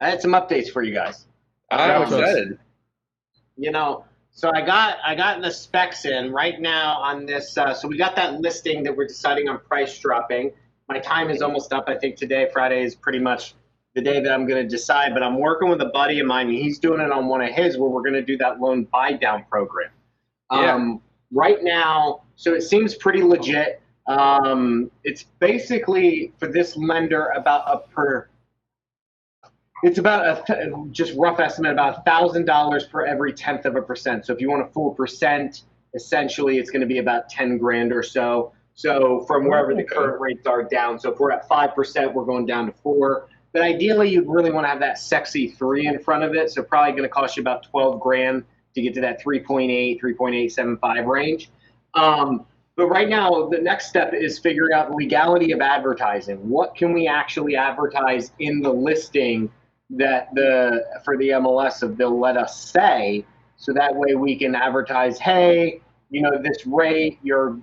I had some updates for you guys. I'm Um, excited. so I got the specs in right now on this. So we got that listing that we're deciding on price dropping. My time is almost up. I think today, Friday, is pretty much the day that I'm going to decide. But I'm working with a buddy of mine, and he's doing it on one of his where we're going to do that loan buy down program. Yeah. Right now, so it seems pretty legit. It's basically for this lender about a per. It's about just rough estimate about $1,000 per every 1/10%. So if you want a full percent, essentially it's going to be about 10 grand or so. So from wherever the current rates are down. So if we're at 5%, we're going down to 4. But ideally, you'd really want to have that sexy 3 in front of it. So probably going to cost you about 12 grand to get to that 3.8, 3.875 range. But right now, the next step is figuring out the legality of advertising. What can we actually advertise in the listing that for the MLS if they'll let us say, so that way we can advertise, hey, this rate, your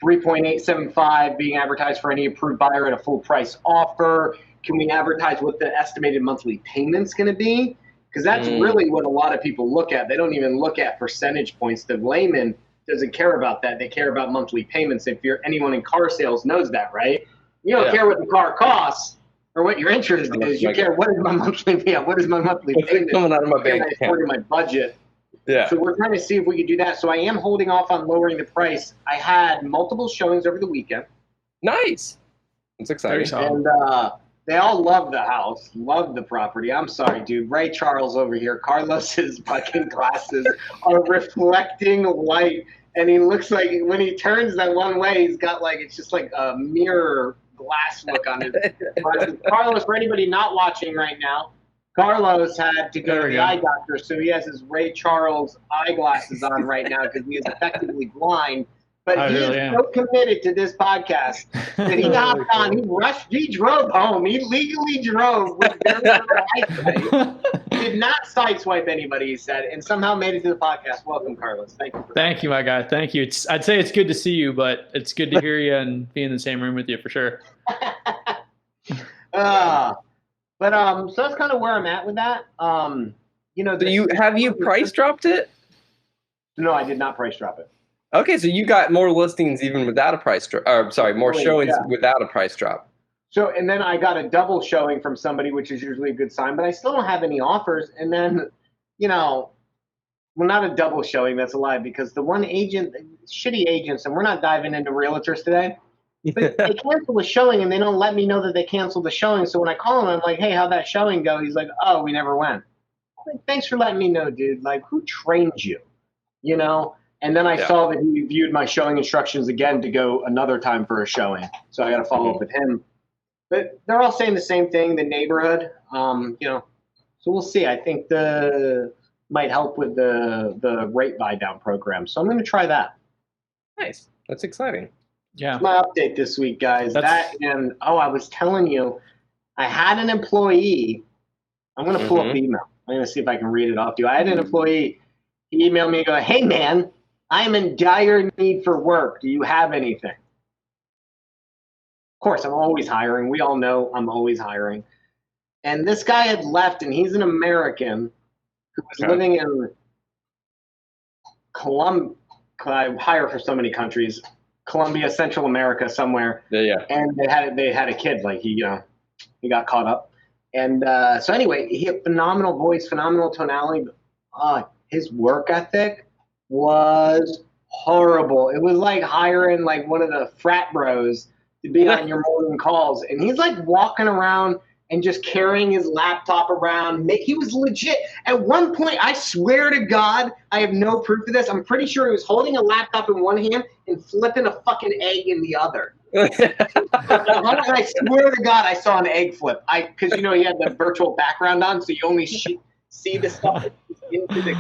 3.875 being advertised for any approved buyer at a full price offer. Can we advertise what the estimated monthly payment's going to be? Because that's really what a lot of people look at. They don't even look at percentage points. The layman doesn't care about that. They care about monthly payments. If anyone in car sales knows that, right? You don't care what the car costs or what your interest is. You care what is my monthly payment? What is my monthly payment? Coming out of my bank account. My budget. Yeah. So we're trying to see if we can do that. So I am holding off on lowering the price. I had multiple showings over the weekend. Nice. That's exciting. And they all love the house, love the property. I'm sorry, dude. Ray Charles over here. Carlos's fucking glasses are reflecting light. And he looks like when he turns that one way, he's got it's just like a mirror glass look on his glasses. Carlos, for anybody not watching right now, Carlos had to go to the eye doctor, so he has his Ray Charles eyeglasses on right now because he is effectively blind. But he is so committed to this podcast that he hopped on. He drove home. He legally drove with eyesight. Did not sideswipe anybody, he said, and somehow made it to the podcast. Welcome, Carlos. Thank you. Thank you, my guy. Thank you. I'd say it's good to see you, but it's good to hear you and be in the same room with you for sure. So that's kind of where I'm at with that. Have you price dropped it? No, I did not price drop it. Okay, so you got more listings even without a price drop. More showings without a price drop. So, and then I got a double showing from somebody, which is usually a good sign, but I still don't have any offers. And then, well, not a double showing, that's a lie, because the one agent, shitty agents, and we're not diving into realtors today, but they cancel the showing and they don't let me know that they canceled the showing. So when I call him, I'm like, hey, how'd that showing go? He's like, oh, we never went. I'm like, thanks for letting me know, dude. Like, who trained you? And then I saw that he viewed my showing instructions again to go another time for a showing. So I got to follow up with him. But they're all saying the same thing, the neighborhood. So we'll see. I think might help with the rate buy down program. So I'm going to try that. Nice. That's exciting. Yeah. That's my update this week, guys. I was telling you, I had an employee. I'm going to pull up the email. I'm going to see if I can read it off to you. I had an employee. He emailed me and go, hey, man, I am in dire need for work. Do you have anything? Of course, I'm always hiring. We all know I'm always hiring. And this guy had left, and he's an American who was living in Colombia. I hire for so many countries. Colombia, Central America, somewhere. Yeah. And they had a kid. Like he got caught up. And so anyway, he had phenomenal voice, phenomenal tonality. But, his work ethic was horrible. It was like hiring like one of the frat bros to be on your morning calls. And he's like walking around and just carrying his laptop around. He was legit. At one point, I swear to God, I have no proof of this. I'm pretty sure he was holding a laptop in one hand and flipping a fucking egg in the other. I swear to God, I saw an egg flip. Because, he had the virtual background on, so you only see the stuff into the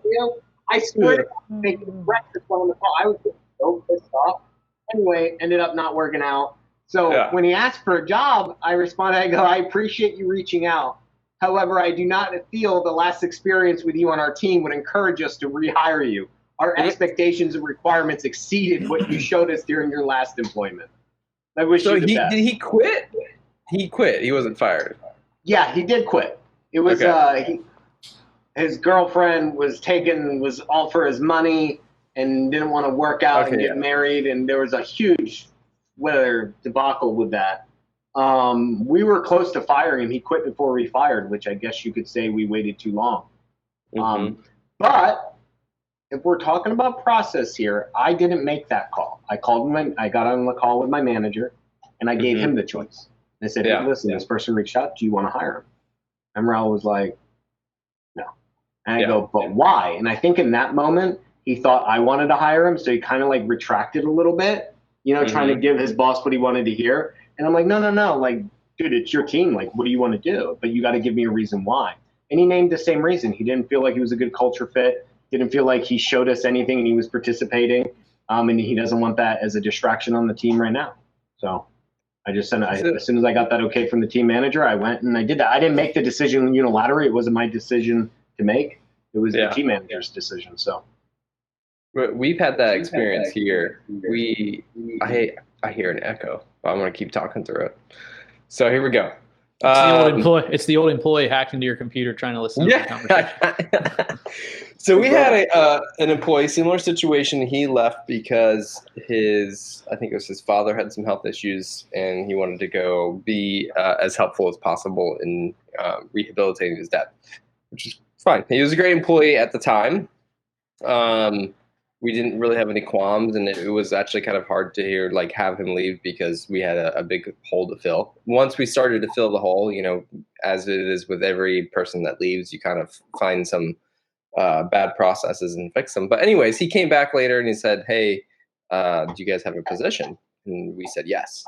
video. I swear to God, making breakfast on the call. I was just so pissed off. Anyway, ended up not working out. So when he asked for a job, I responded, I go, I appreciate you reaching out. However, I do not feel the last experience with you on our team would encourage us to rehire you. Our expectations and requirements exceeded what you showed us during your last employment. I wish you the best. Did he quit? He quit. He wasn't fired. Yeah, he did quit. It was his girlfriend was all for his money and didn't want to work out and get married, and there was a huge debacle with that. We were close to firing him. He quit before we fired, which I guess you could say we waited too long. But if we're talking about process here, I didn't make that call. I got on the call with my manager, and I gave him the choice. I said, hey, listen, this person reached out. Do you want to hire him? And Raul was like, no. And I go, but why? And I think in that moment, he thought I wanted to hire him, so he kind of like retracted a little bit, trying to give his boss what he wanted to hear. And I'm like, no. Like, dude, it's your team. Like, what do you want to do? But you got to give me a reason why. And he named the same reason. He didn't feel like he was a good culture fit. Didn't feel like he showed us anything and he was participating. And he doesn't want that as a distraction on the team right now. So I just sent as soon as I got that okay from the team manager, I went and I did that. I didn't make the decision unilaterally. It wasn't my decision to make. It was the team manager's decision. So we've had that experience here. I hear an echo, but I'm going to keep talking through it. So here we go. It's the old employee hacked into your computer trying to listen to the conversation. So we had an employee, similar situation. He left because I think it was his father had some health issues, and he wanted to go be as helpful as possible in rehabilitating his dad, which is fine. He was a great employee at the time. We didn't really have any qualms, and it was actually kind of hard to have him leave because we had a big hole to fill. Once we started to fill the hole, as it is with every person that leaves, you kind of find some bad processes and fix them. But anyways, he came back later and he said, hey, do you guys have a position? And we said yes.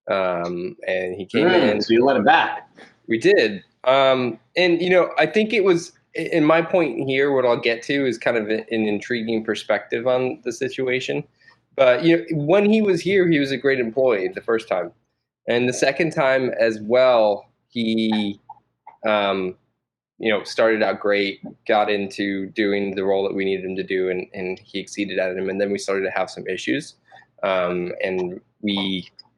And he came in. So you let him back. We did. And, I think it was, in my point here, what I'll get to is kind of an intriguing perspective on the situation. But when he was here, he was a great employee the first time, and the second time as well, he, started out great, got into doing the role that we needed him to do, and he exceeded at him. And then we started to have some issues,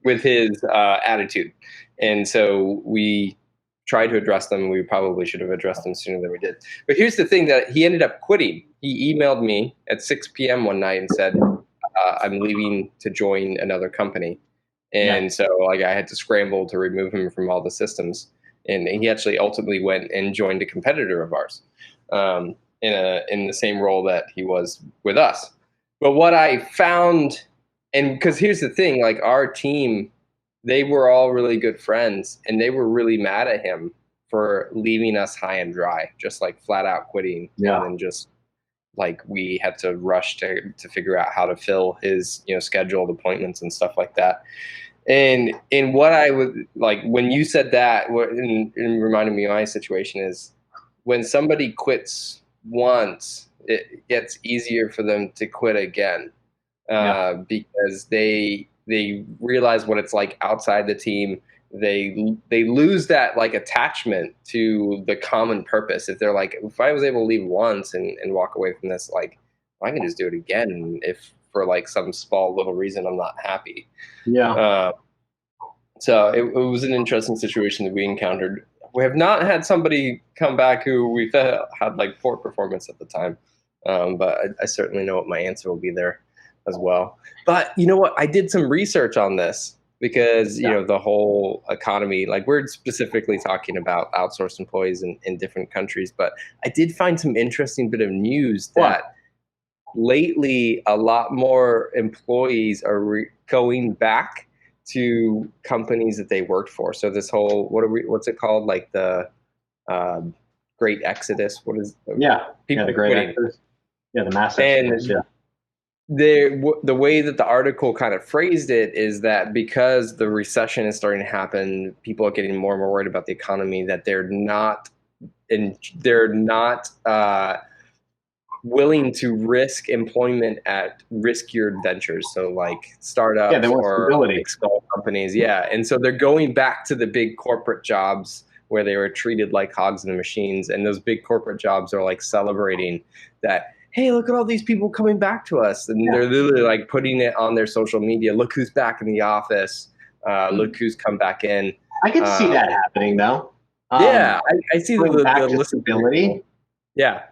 with his attitude, and so we tried to address them. We probably should have addressed them sooner than we did. But here's the thing, that he ended up quitting. He emailed me at 6 p.m. one night and said, I'm leaving to join another company. And so I had to scramble to remove him from all the systems. And he actually ultimately went and joined a competitor of ours in the same role that he was with us. But what I found, and because here's the thing, our team, they were all really good friends, and they were really mad at him for leaving us high and dry, just flat out quitting. And then just we had to rush to figure out how to fill his, scheduled appointments and stuff like that. And what I would when you said that, and reminded me of my situation is when somebody quits once, it gets easier for them to quit again, because they realize what it's like outside the team. They lose that attachment to the common purpose. If they're if I was able to leave once and walk away from this, I can just do it again if for some small little reason I'm not happy. So it was an interesting situation that we encountered. We have not had somebody come back who we felt had poor performance at the time, but I certainly know what my answer will be there as well. But you know what? I did some research on this because, the whole economy, we're specifically talking about outsourced employees in different countries, but I did find some interesting bit of news that lately a lot more employees are going back to companies that they worked for. So this whole, what's it called? The Great Exodus. What is the Great Exodus. Yeah, the mass exodus. The way that the article kind of phrased it is that because the recession is starting to happen, people are getting more and more worried about the economy, that they're not willing to risk employment at riskier ventures. So startups or small companies. And so they're going back to the big corporate jobs where they were treated like hogs in the machines. And those big corporate jobs are celebrating that, hey, look at all these people coming back to us. And they're literally putting it on their social media. Look who's back in the office. Look who's come back in. I could see that happening though. Yeah, I see Going the back to list. stability, Yeah.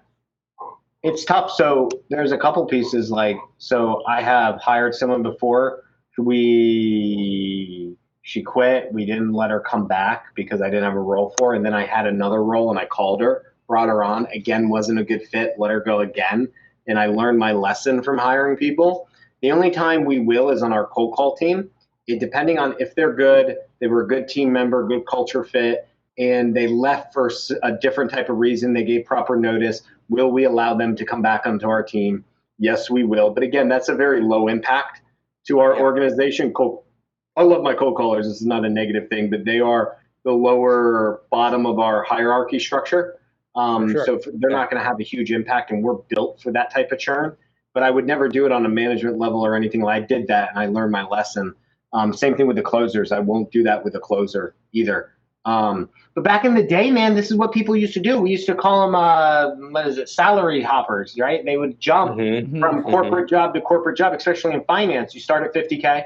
it's tough. So there's a couple pieces so I have hired someone before. She quit. We didn't let her come back because I didn't have a role for her. And then I had another role and I called her, brought her on. Again, wasn't a good fit. Let her go again. And I learned my lesson from hiring people. The only time we will is on our cold call team. Depending on if they're good, they were a good team member, good culture fit, and they left for a different type of reason. They gave proper notice. Will we allow them to come back onto our team? Yes, we will. But again, that's a very low impact to our organization. I love my cold callers. This is not a negative thing, but they are the lower bottom of our hierarchy structure. Sure. So they're not going to have a huge impact, and we're built for that type of churn. But I would never do it on a management level or anything. I did that, and I learned my lesson. Same thing with the closers. I won't do that with a closer either. But back in the day, man, this is what people used to do. We used to call them, salary hoppers, right? They would jump from corporate job to corporate job, especially in finance. You start at 50K,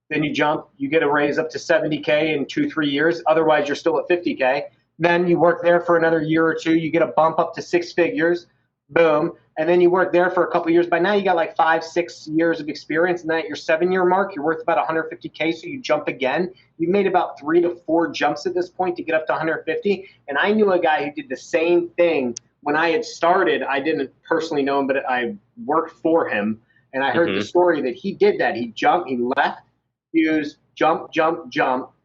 then you jump, you get a raise up to 70K in 2-3 years. Otherwise, you're still at 50K. Then you work there for another year or two. You get a bump up to 6 figures. Boom. And then you work there for a couple of years. By now, you got like 5-6 years of experience. And then at your 7-year mark, you're worth about 150K. So you jump again. You've made about 3 to 4 jumps at this point to get up to 150. And I knew a guy who did the same thing when I had started. I didn't personally know him, but I worked for him. And I heard the story that he did that. He jumped, he left, used jump,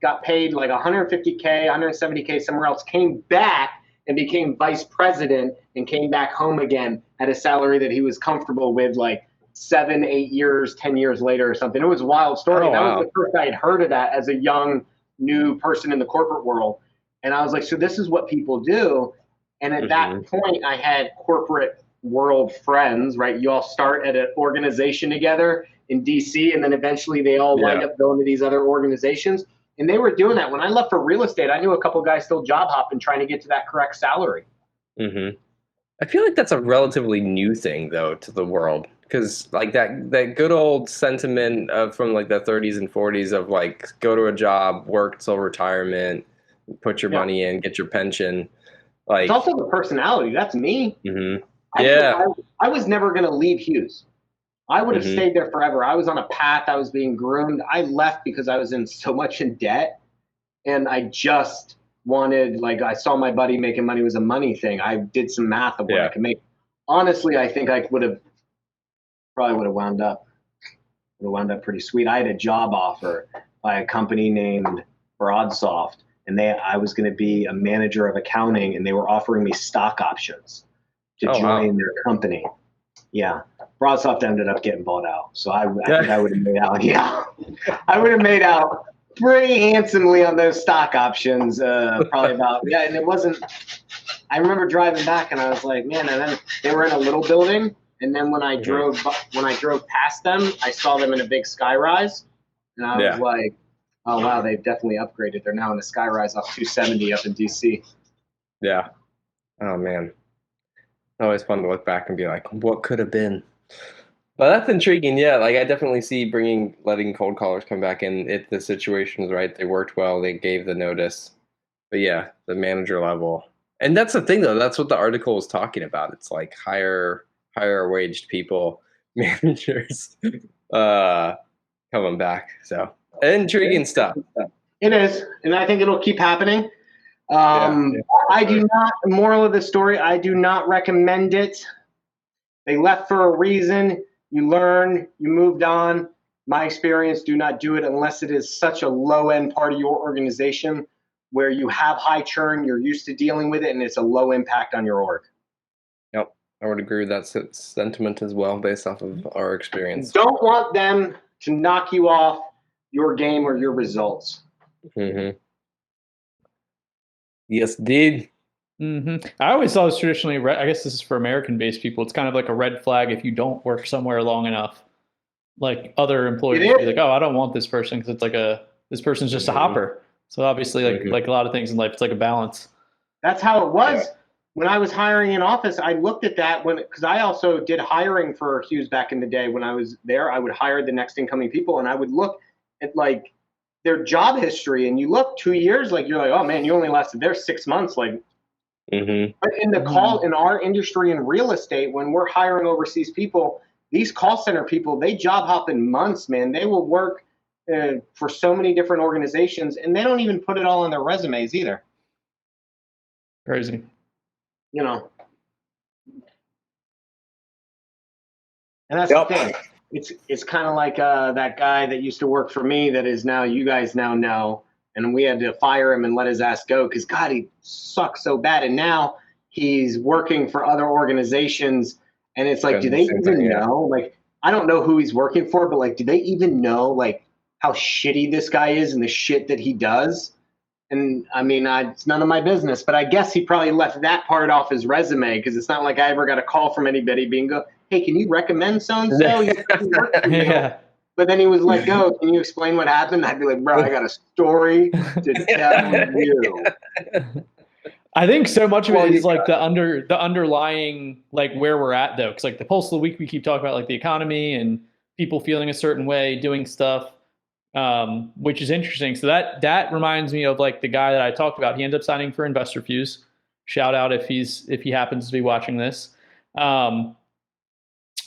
got paid like 150K, 170K somewhere else, came back and became vice president and came back home again at a salary that he was comfortable with like 7-8 years, 10 years later or something. It was a wild story. That was the first I had heard of that as a young, new person in the corporate world. And I was like, so this is what people do. And at that point, I had corporate world friends, right? You all start at an organization together in DC, and then eventually they all wind up going to these other organizations. And they were doing that. When I left for real estate, I knew a couple of guys still job hopping, trying to get to that correct salary. I feel like that's a relatively new thing, though, to the world. Because like that good old sentiment from like the 30s and 40s of like go to a job, work till retirement, put your money in, get your pension. Like it's also the personality. That's me. I was never going to leave Hughes. I would have stayed there forever. I was on a path. I was being groomed. I left because I was in so much in debt, and I just wanted, like, I saw my buddy making money. It was a money thing. I did some math of what I could make. Honestly, I think I probably would have wound up pretty sweet. I had a job offer by a company named Broadsoft, and I was going to be a manager of accounting, and they were offering me stock options to join their company. Yeah. Broadsoft ended up getting bought out. So I think I would have made out. Yeah. I would have made out pretty handsomely on those stock options. Probably about, and it wasn't, I remember driving back and I was like, man, and then they were in a little building. And then when I drove past them, I saw them in a big skyrise. And I was like, oh wow, they've definitely upgraded. They're now in a skyrise off 270 up in DC. Yeah. Oh man. Always fun to look back and be like, what could have been? But that's intriguing. Yeah, like I definitely see letting cold callers come back in if the situation was right. They worked well. They gave the notice. But yeah, the manager level. And that's the thing, though. That's what the article was talking about. It's like higher waged people, managers coming back. So intriguing stuff. It is. And I think it'll keep happening. I do not, moral of the story, I do not recommend it. They left for a reason. You learn, you moved on. My experience, do not do it unless it is such a low end part of your organization where you have high churn, you're used to dealing with it, and it's a low impact on your org. Yep, I would agree with that sentiment as well based off of our experience. Don't want them to knock you off your game or your results. Yes, indeed. I always thought it was traditionally, I guess this is for American-based people, it's kind of like a red flag if you don't work somewhere long enough. Like other employers would be like, oh, I don't want this person because it's like this person's just a hopper. So obviously, like a lot of things in life, it's like a balance. That's how it was. When I was hiring in office, I looked at that because I also did hiring for Hughes back in the day. When I was there, I would hire the next incoming people, and I would look at like their job history and you look 2 years, like you're like, oh man, you only lasted there 6 months. Like, but in the in our industry in real estate, when we're hiring overseas people, these call center people, they job hop in months, man. They will work for so many different organizations, and they don't even put it all on their resumes either. Crazy. You know. And that's the thing. It's kind of like that guy that used to work for me that is now, you guys now know, and we had to fire him and let his ass go because, God, he sucks so bad. And now he's working for other organizations, and it's like, do they even know? Like, I don't know who he's working for, but like, do they even know like how shitty this guy is and the shit that he does? And I mean, it's none of my business, but I guess he probably left that part off his resume because it's not like I ever got a call from anybody being go, hey, can you recommend so-and-so? Yeah. But then he was let go. Can you explain what happened? I'd be like, bro, I got a story to tell you. I think so much of it is like the underlying, like where we're at though. Cause like the pulse of the week, we keep talking about like the economy and people feeling a certain way, doing stuff, which is interesting. So that reminds me of like the guy that I talked about. He ended up signing for Investor Fuse. Shout out if he happens to be watching this.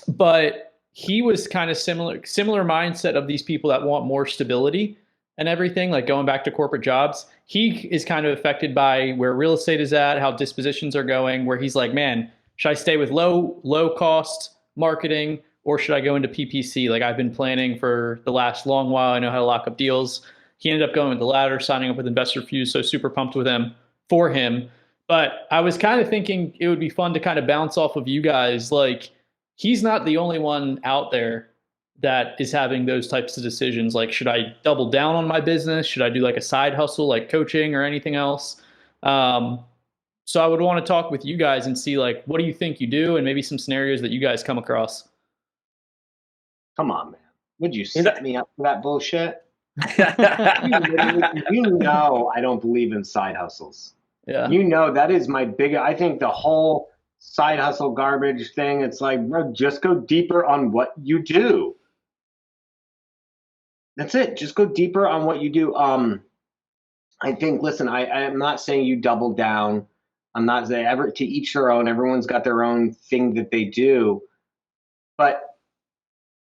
But he was kind of similar mindset of these people that want more stability and everything, like going back to corporate jobs. He is kind of affected by where real estate is at, how dispositions are going, where he's like, man, should I stay with low cost marketing or should I go into PPC? Like I've been planning for the last long while. I know how to lock up deals. He ended up going with the latter, signing up with Investor Fuse. So super pumped with him for him. But I was kind of thinking it would be fun to kind of bounce off of you guys. Like, he's not the only one out there that is having those types of decisions. Like, should I double down on my business? Should I do like a side hustle, like coaching or anything else? So I would want to talk with you guys and see like, what do you think you do? And maybe some scenarios that you guys come across. Come on, man. Would you set me up for that bullshit? You know I don't believe in side hustles. Yeah. You know that is my I think the whole side hustle garbage thing, it's like, bro, just go deeper on what you do. That's it. Just go deeper on what you do. I think, listen, I'm not saying you double down. I'm not saying ever, to each their own. Everyone's got their own thing that they do. But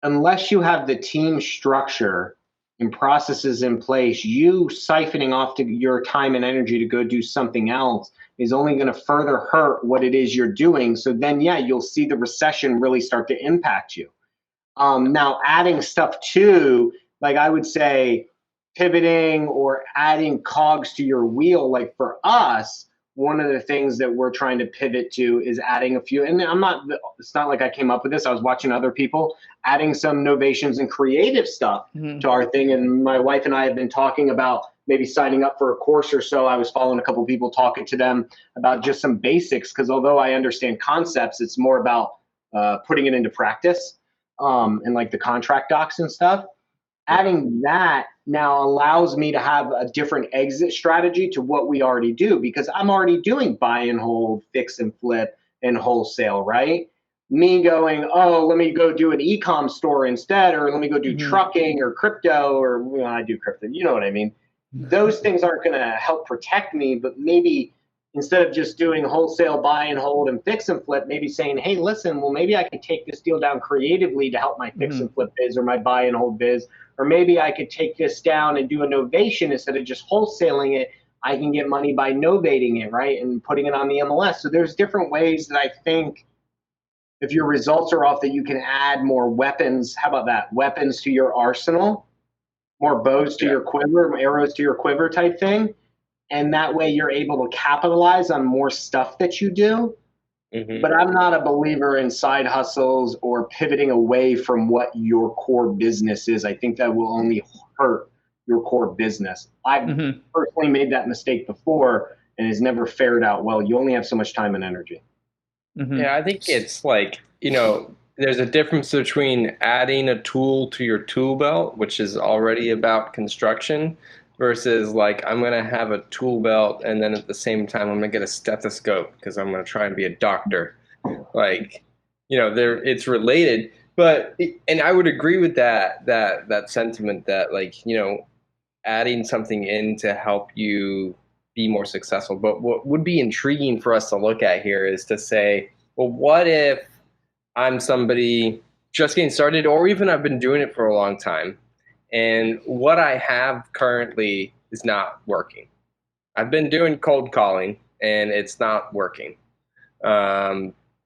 unless you have the team structure and processes in place, you siphoning off to your time and energy to go do something else is only going to further hurt what it is you're doing. So then, yeah, you'll see the recession really start to impact you. Now, adding stuff to, like I would say, pivoting or adding cogs to your wheel, like for us, one of the things that we're trying to pivot to is adding a few, and it's not like I came up with this. I was watching other people adding some novations and creative stuff to our thing. And my wife and I have been talking about maybe signing up for a course or so. I was following a couple of people, talking to them about just some basics. Cause although I understand concepts, it's more about putting it into practice and like the contract docs and stuff. Adding that now allows me to have a different exit strategy to what we already do, because I'm already doing buy and hold, fix and flip, and wholesale, right? Me going, oh, let me go do an e-com store instead, or let me go do trucking or crypto, or I do crypto, you know what I mean? Those things aren't going to help protect me, but maybe instead of just doing wholesale buy and hold and fix and flip, maybe saying, hey, listen, well, maybe I could take this deal down creatively to help my fix and flip biz or my buy and hold biz. Or maybe I could take this down and do a novation instead of just wholesaling it. I can get money by novating it, right? And putting it on the MLS. So there's different ways that I think if your results are off that you can add more weapons. How about that? Weapons to your arsenal, more bows to your quiver, arrows to your quiver type thing. And that way you're able to capitalize on more stuff that you do. But I'm not a believer in side hustles or pivoting away from what your core business is. I think that will only hurt your core business. I've personally made that mistake before and has never fared out well. You only have so much time and energy. Yeah, I think it's like, there's a difference between adding a tool to your tool belt, which is already about construction, versus like, I'm going to have a tool belt and then at the same time, I'm going to get a stethoscope because I'm going to try and be a doctor. Like, it's related, and I would agree with that sentiment that like, adding something in to help you be more successful. But what would be intriguing for us to look at here is to say, well, what if I'm somebody just getting started, or even I've been doing it for a long time, and what I have currently is not working. I've been doing cold calling, and it's not working.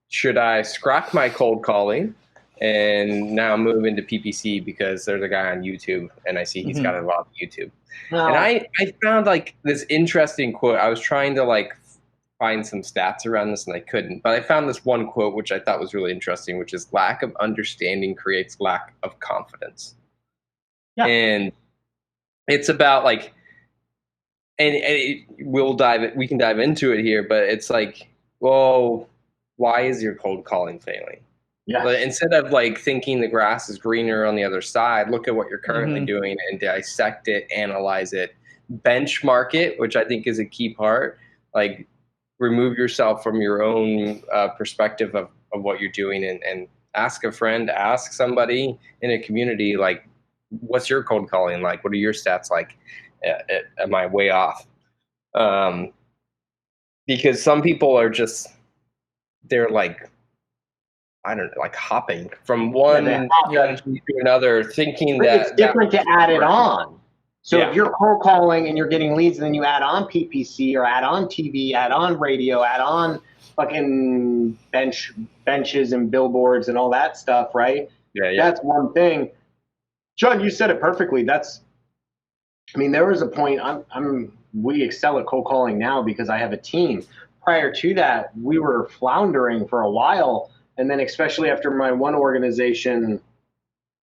Should I scrap my cold calling and now move into PPC because there's a guy on YouTube and I see he's got a lot of YouTube? No. And I found like this interesting quote. I was trying to like find some stats around this and I couldn't, but I found this one quote which I thought was really interesting, which is lack of understanding creates lack of confidence. Yeah. And it's about like, we can dive into it here, but it's like, well, why is your cold calling failing? Yeah. But instead of like thinking the grass is greener on the other side, look at what you're currently doing and dissect it, analyze it, benchmark it, which I think is a key part. Like remove yourself from your own perspective of what you're doing and ask a friend, ask somebody in a community, like, what's your cold calling like? What are your stats like? Am I way off? Because some people are just, they're like, I don't know, like hopping from one to another, thinking that it's different to add it on. So if you're cold calling and you're getting leads, and then you add on PPC or add on TV, add on radio, add on fucking benches and billboards and all that stuff, right? Yeah. That's one thing. John, you said it perfectly. There was a point. We excel at cold calling now because I have a team. Prior to that, we were floundering for a while, and then especially after my one organization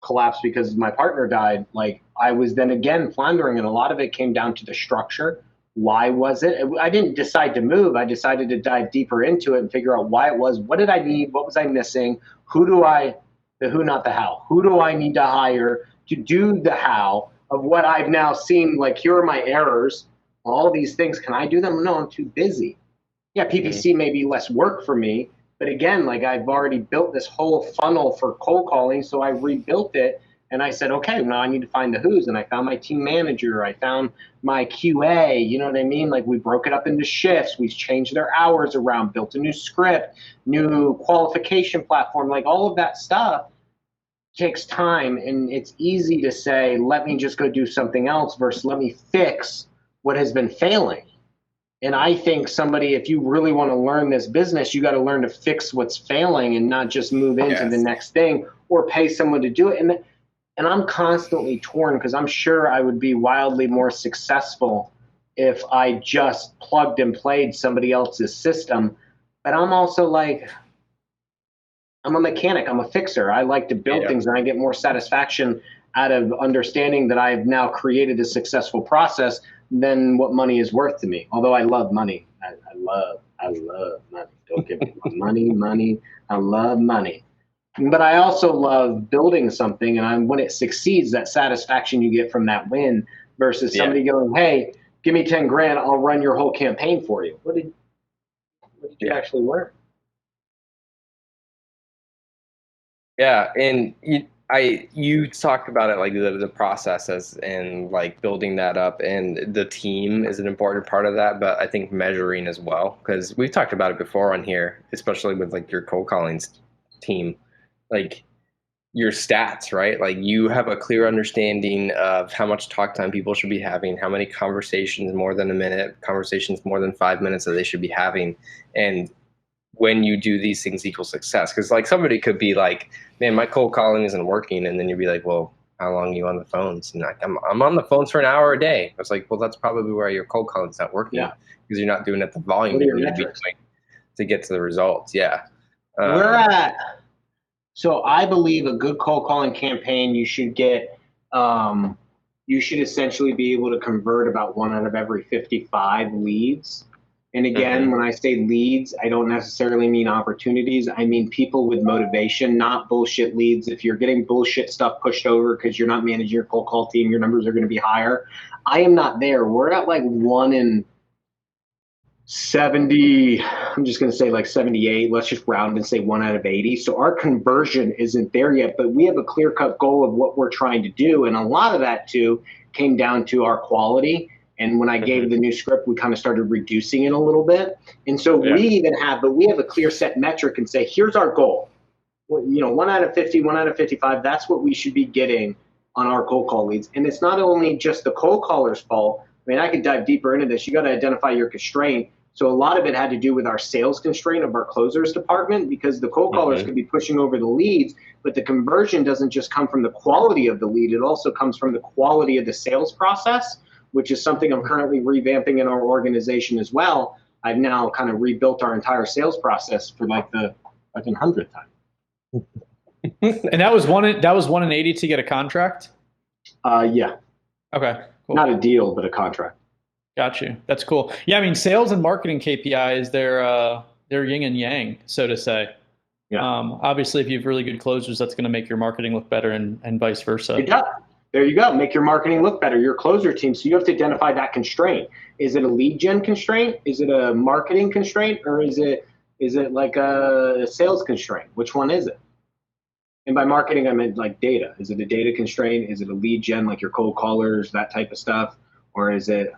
collapsed because my partner died, like I was then again floundering, and a lot of it came down to the structure. Why was it? I didn't decide to move. I decided to dive deeper into it and figure out why it was. What did I need? What was I missing? The who, not the how. Who do I need to hire to do the how of what I've now seen? Like, here are my errors. All these things, can I do them? No, I'm too busy. Yeah, PPC may be less work for me, but again, like I've already built this whole funnel for cold calling, so I rebuilt it, and I said, okay, now I need to find the who's, and I found my team manager, I found my QA, you know what I mean? Like we broke it up into shifts, we've changed their hours around, built a new script, new qualification platform, like all of that stuff takes time, and it's easy to say, let me just go do something else versus let me fix what has been failing. And I think if you really want to learn this business, you got to learn to fix what's failing and not just move into the next thing or pay someone to do it. And I'm constantly torn because I'm sure I would be wildly more successful if I just plugged and played somebody else's system. But I'm also like, I'm a mechanic. I'm a fixer. I like to build things, and I get more satisfaction out of understanding that I've now created a successful process than what money is worth to me. Although I love money. I love money. Don't give me money. I love money. But I also love building something, and when it succeeds, that satisfaction you get from that win versus somebody going, hey, give me 10 grand, I'll run your whole campaign for you. What did you actually learn? Yeah, and you talked about it, like the processes and like building that up, and the team is an important part of that, but I think measuring as well, because we've talked about it before on here, especially with like your cold calling team, like your stats, right? Like you have a clear understanding of how much talk time people should be having, how many conversations more than a minute, conversations more than 5 minutes that they should be having, and when you do these things equal success. Because like somebody could be like, man, my cold calling isn't working, and then you'd be like, well, how long are you on the phones? And like, I'm on the phones for an hour a day. I was like, well, that's probably where your cold calling is not working, because you're not doing it the volume you need to be doing to get to the results. We're at, so I believe a good cold calling campaign, you should get, you should essentially be able to convert about 1 out of every 55 leads. And again, when I say leads, I don't necessarily mean opportunities. I mean people with motivation, not bullshit leads. If you're getting bullshit stuff pushed over because you're not managing your cold call team, your numbers are going to be higher. I am not there. We're at like 1 in 70, I'm just going to say like 78. Let's just round and say 1 out of 80. So our conversion isn't there yet, but we have a clear-cut goal of what we're trying to do. And a lot of that, too, came down to our quality. And when I gave the new script, we kind of started reducing it a little bit. And so we have a clear set metric and say, here's our goal. Well, 1 out of 50, 1 out of 55, that's what we should be getting on our cold call leads. And it's not only just the cold caller's fault. I mean, I could dive deeper into this. You got to identify your constraint. So a lot of it had to do with our sales constraint of our closers department, because the cold callers could be pushing over the leads, but the conversion doesn't just come from the quality of the lead. It also comes from the quality of the sales process, which is something I'm currently revamping in our organization as well. I've now kind of rebuilt our entire sales process for like the 100th time. And that was 1 in 80 to get a contract? Yeah. Okay. Cool. Not a deal, but a contract. Got you. That's cool. Yeah, I mean, sales and marketing KPIs, they're yin and yang, so to say. Yeah. Obviously, if you have really good closers, that's going to make your marketing look better, and vice versa. It does. There you go. Make your marketing look better. Your closer team. So you have to identify that constraint. Is it a lead gen constraint? Is it a marketing constraint? Or is it like a sales constraint? Which one is it? And by marketing, I meant like data. Is it a data constraint? Is it a lead gen, like your cold callers, that type of stuff? Or is it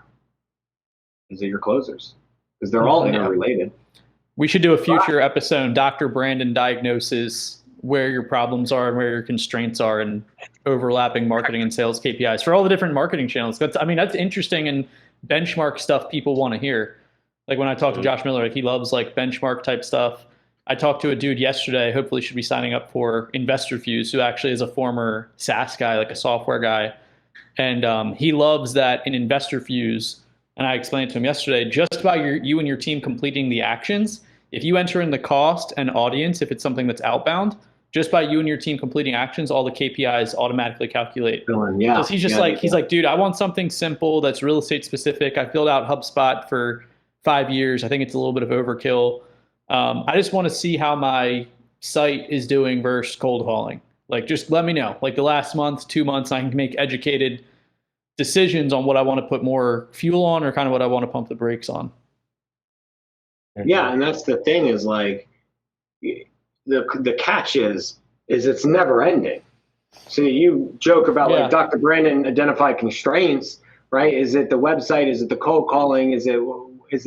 your closers? Because they're all interrelated. We should do a future episode. Dr. Brandin diagnoses where your problems are and where your constraints are, and overlapping marketing and sales KPIs for all the different marketing channels. That's interesting and benchmark stuff people want to hear. Like when I talk to Josh Miller, like he loves like benchmark type stuff. I talked to a dude yesterday, hopefully should be signing up for Investor Fuse, who actually is a former SaaS guy, like a software guy. And he loves that in Investor Fuse. And I explained to him yesterday, just by you and your team completing the actions, if you enter in the cost and audience, if it's something that's outbound, just by you and your team completing actions, all the KPIs automatically calculate. Yeah. Because he's just he's like, dude, I want something simple that's real estate specific. I've built out HubSpot for 5 years. I think it's a little bit of overkill. I just want to see how my site is doing versus cold calling. Like, just let me know. Like the last month, 2 months, I can make educated decisions on what I want to put more fuel on or kind of what I want to pump the brakes on. Yeah, and that's the thing is like the catch is it's never ending. So you joke about like Dr. Brandin identified constraints, right? Is it the website? Is it the cold calling? Is it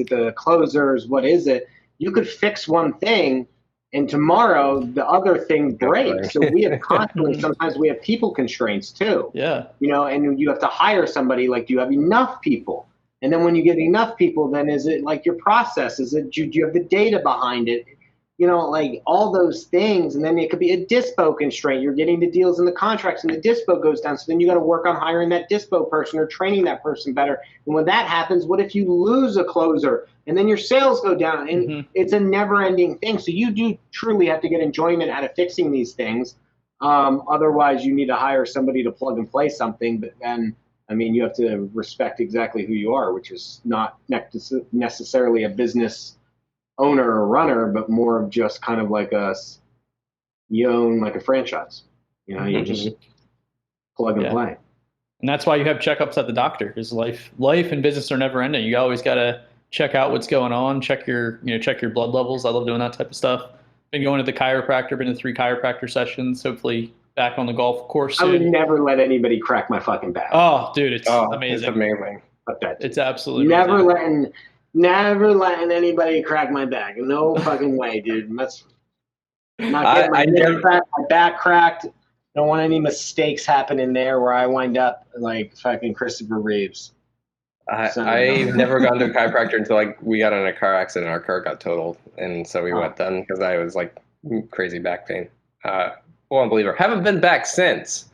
the closers? What is it? You could fix one thing and tomorrow the other thing breaks. So we have constantly, sometimes we have people constraints too. Yeah. And you have to hire somebody, like, do you have enough people? And then when you get enough people, then is it like your process? Do you have the data behind it? Like all those things. And then it could be a dispo constraint. You're getting the deals and the contracts and the dispo goes down. So then you got to work on hiring that dispo person or training that person better. And when that happens, what if you lose a closer and then your sales go down? And it's a never ending thing. So you do truly have to get enjoyment out of fixing these things. Otherwise you need to hire somebody to plug and play something. But then, you have to respect exactly who you are, which is not necessarily a business owner or runner, but more of just kind of like you own like a franchise. You just plug and play. And that's why you have checkups at the doctor, because life and business are never ending. You always got to check out what's going on, check your blood levels. I love doing that type of stuff. Been going to the chiropractor, been to 3 chiropractor sessions, hopefully back on the golf course soon. I would never let anybody crack my fucking back. Oh, dude, it's amazing. It's amazing. It's absolutely never letting anybody crack my back. No fucking way, dude. That's not getting my back cracked. Don't want any mistakes happening there where I wind up like fucking Christopher Reeves. I've never gone to a chiropractor until we got in a car accident. Our car got totaled, and so we went then because I was like crazy back pain. Unbeliever. Haven't been back since.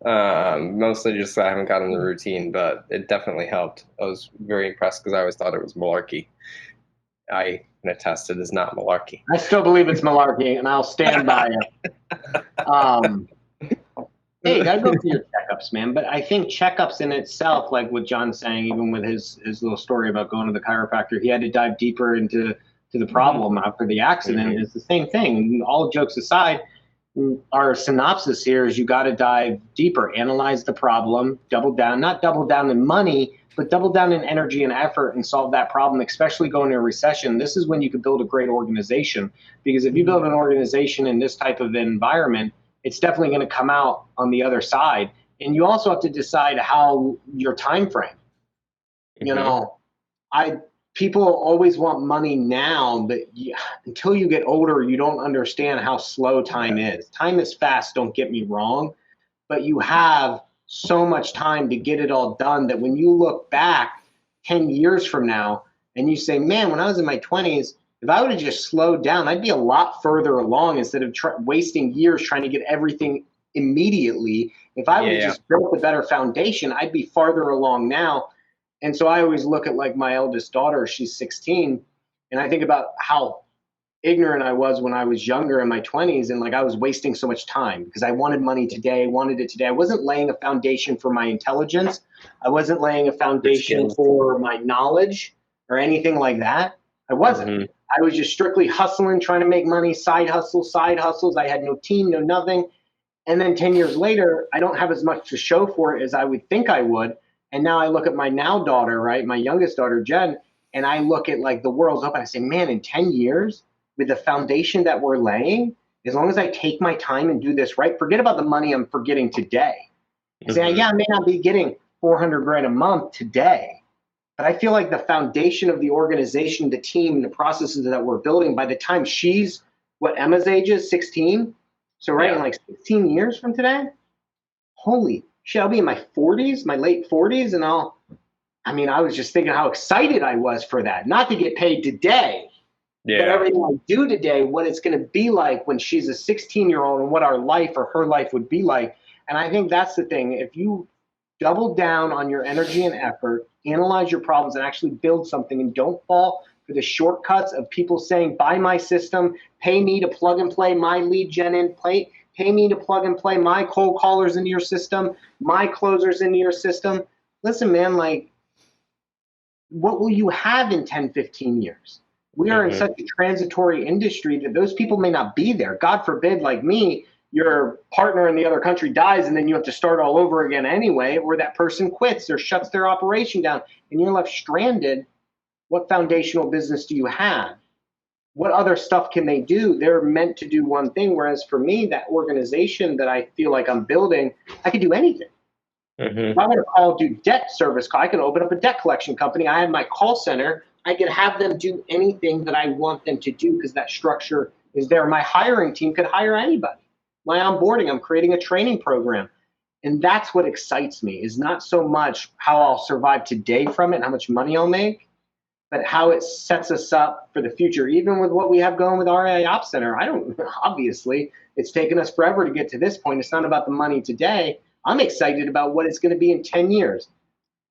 Mostly just I haven't gotten the routine, but it definitely helped. I was very impressed because I always thought it was malarkey. I can attest it is not malarkey. I still believe it's malarkey, and I'll stand by it. Hey, you gotta go through your checkups, man. But I think checkups in itself, like what John's saying, even with his little story about going to the chiropractor, he had to dive deeper into the problem after the accident. It's the same thing. All jokes aside, our synopsis here is you got to dive deeper, analyze the problem, double down, not double down in money, but double down in energy and effort and solve that problem, especially going into a recession. This is when you can build a great organization, because if you build an organization in this type of environment, it's definitely going to come out on the other side. And you also have to decide how your time frame. You know, people always want money now, but until you get older, you don't understand how slow time is. Time is fast, don't get me wrong, but you have so much time to get it all done that when you look back 10 years from now and you say, man, when I was in my 20s, if I would have just slowed down, I'd be a lot further along instead of wasting years trying to get everything immediately. If I would have just built a better foundation, I'd be farther along now. And so I always look at like my eldest daughter, she's 16, and I think about how ignorant I was when I was younger in my 20s, and like I was wasting so much time because I wanted money today, wanted it today. I wasn't laying a foundation for my intelligence. I wasn't laying a foundation for my knowledge or anything like that. I wasn't. I was just strictly hustling, trying to make money, side hustles. I had no team, no nothing. And then 10 years later, I don't have as much to show for it as I would think I would. And now I look at my now daughter, right, my youngest daughter, Jen, and I look at like the world's up and I say, man, in 10 years, with the foundation that we're laying, as long as I take my time and do this right, forget about the money I'm forgetting today. I say, yeah, I may not be getting 400 grand a month today, but I feel like the foundation of the organization, the team, the processes that we're building, by the time she's, what Emma's age is, 16. So right in like 16 years from today, holy shit, I'll be in my 40s, my late 40s, and I was just thinking how excited I was for that. Not to get paid today, but everything I do today, what it's going to be like when she's a 16-year-old and what our life or her life would be like. And I think that's the thing. If you double down on your energy and effort, analyze your problems, and actually build something, and don't fall for the shortcuts of people saying, buy my system, pay me to plug and play my lead gen in, pay me to plug and play my cold callers into your system, my closers into your system. Listen, man, like, what will you have in 10, 15 years? We are in such a transitory industry that those people may not be there. God forbid, like me, your partner in the other country dies and then you have to start all over again anyway, or that person quits or shuts their operation down and you're left stranded. What foundational business do you have? What other stuff can they do? They're meant to do one thing. Whereas for me, that organization that I feel like I'm building, I could do anything. If I want to do debt service, I can open up a debt collection company. I have my call center. I can have them do anything that I want them to do because that structure is there. My hiring team could hire anybody. My onboarding, I'm creating a training program. And that's what excites me, is not so much how I'll survive today from it and how much money I'll make, but how it sets us up for the future. Even with what we have going with our AI Ops Center, obviously, it's taken us forever to get to this point. It's not about the money today. I'm excited about what it's going to be in 10 years.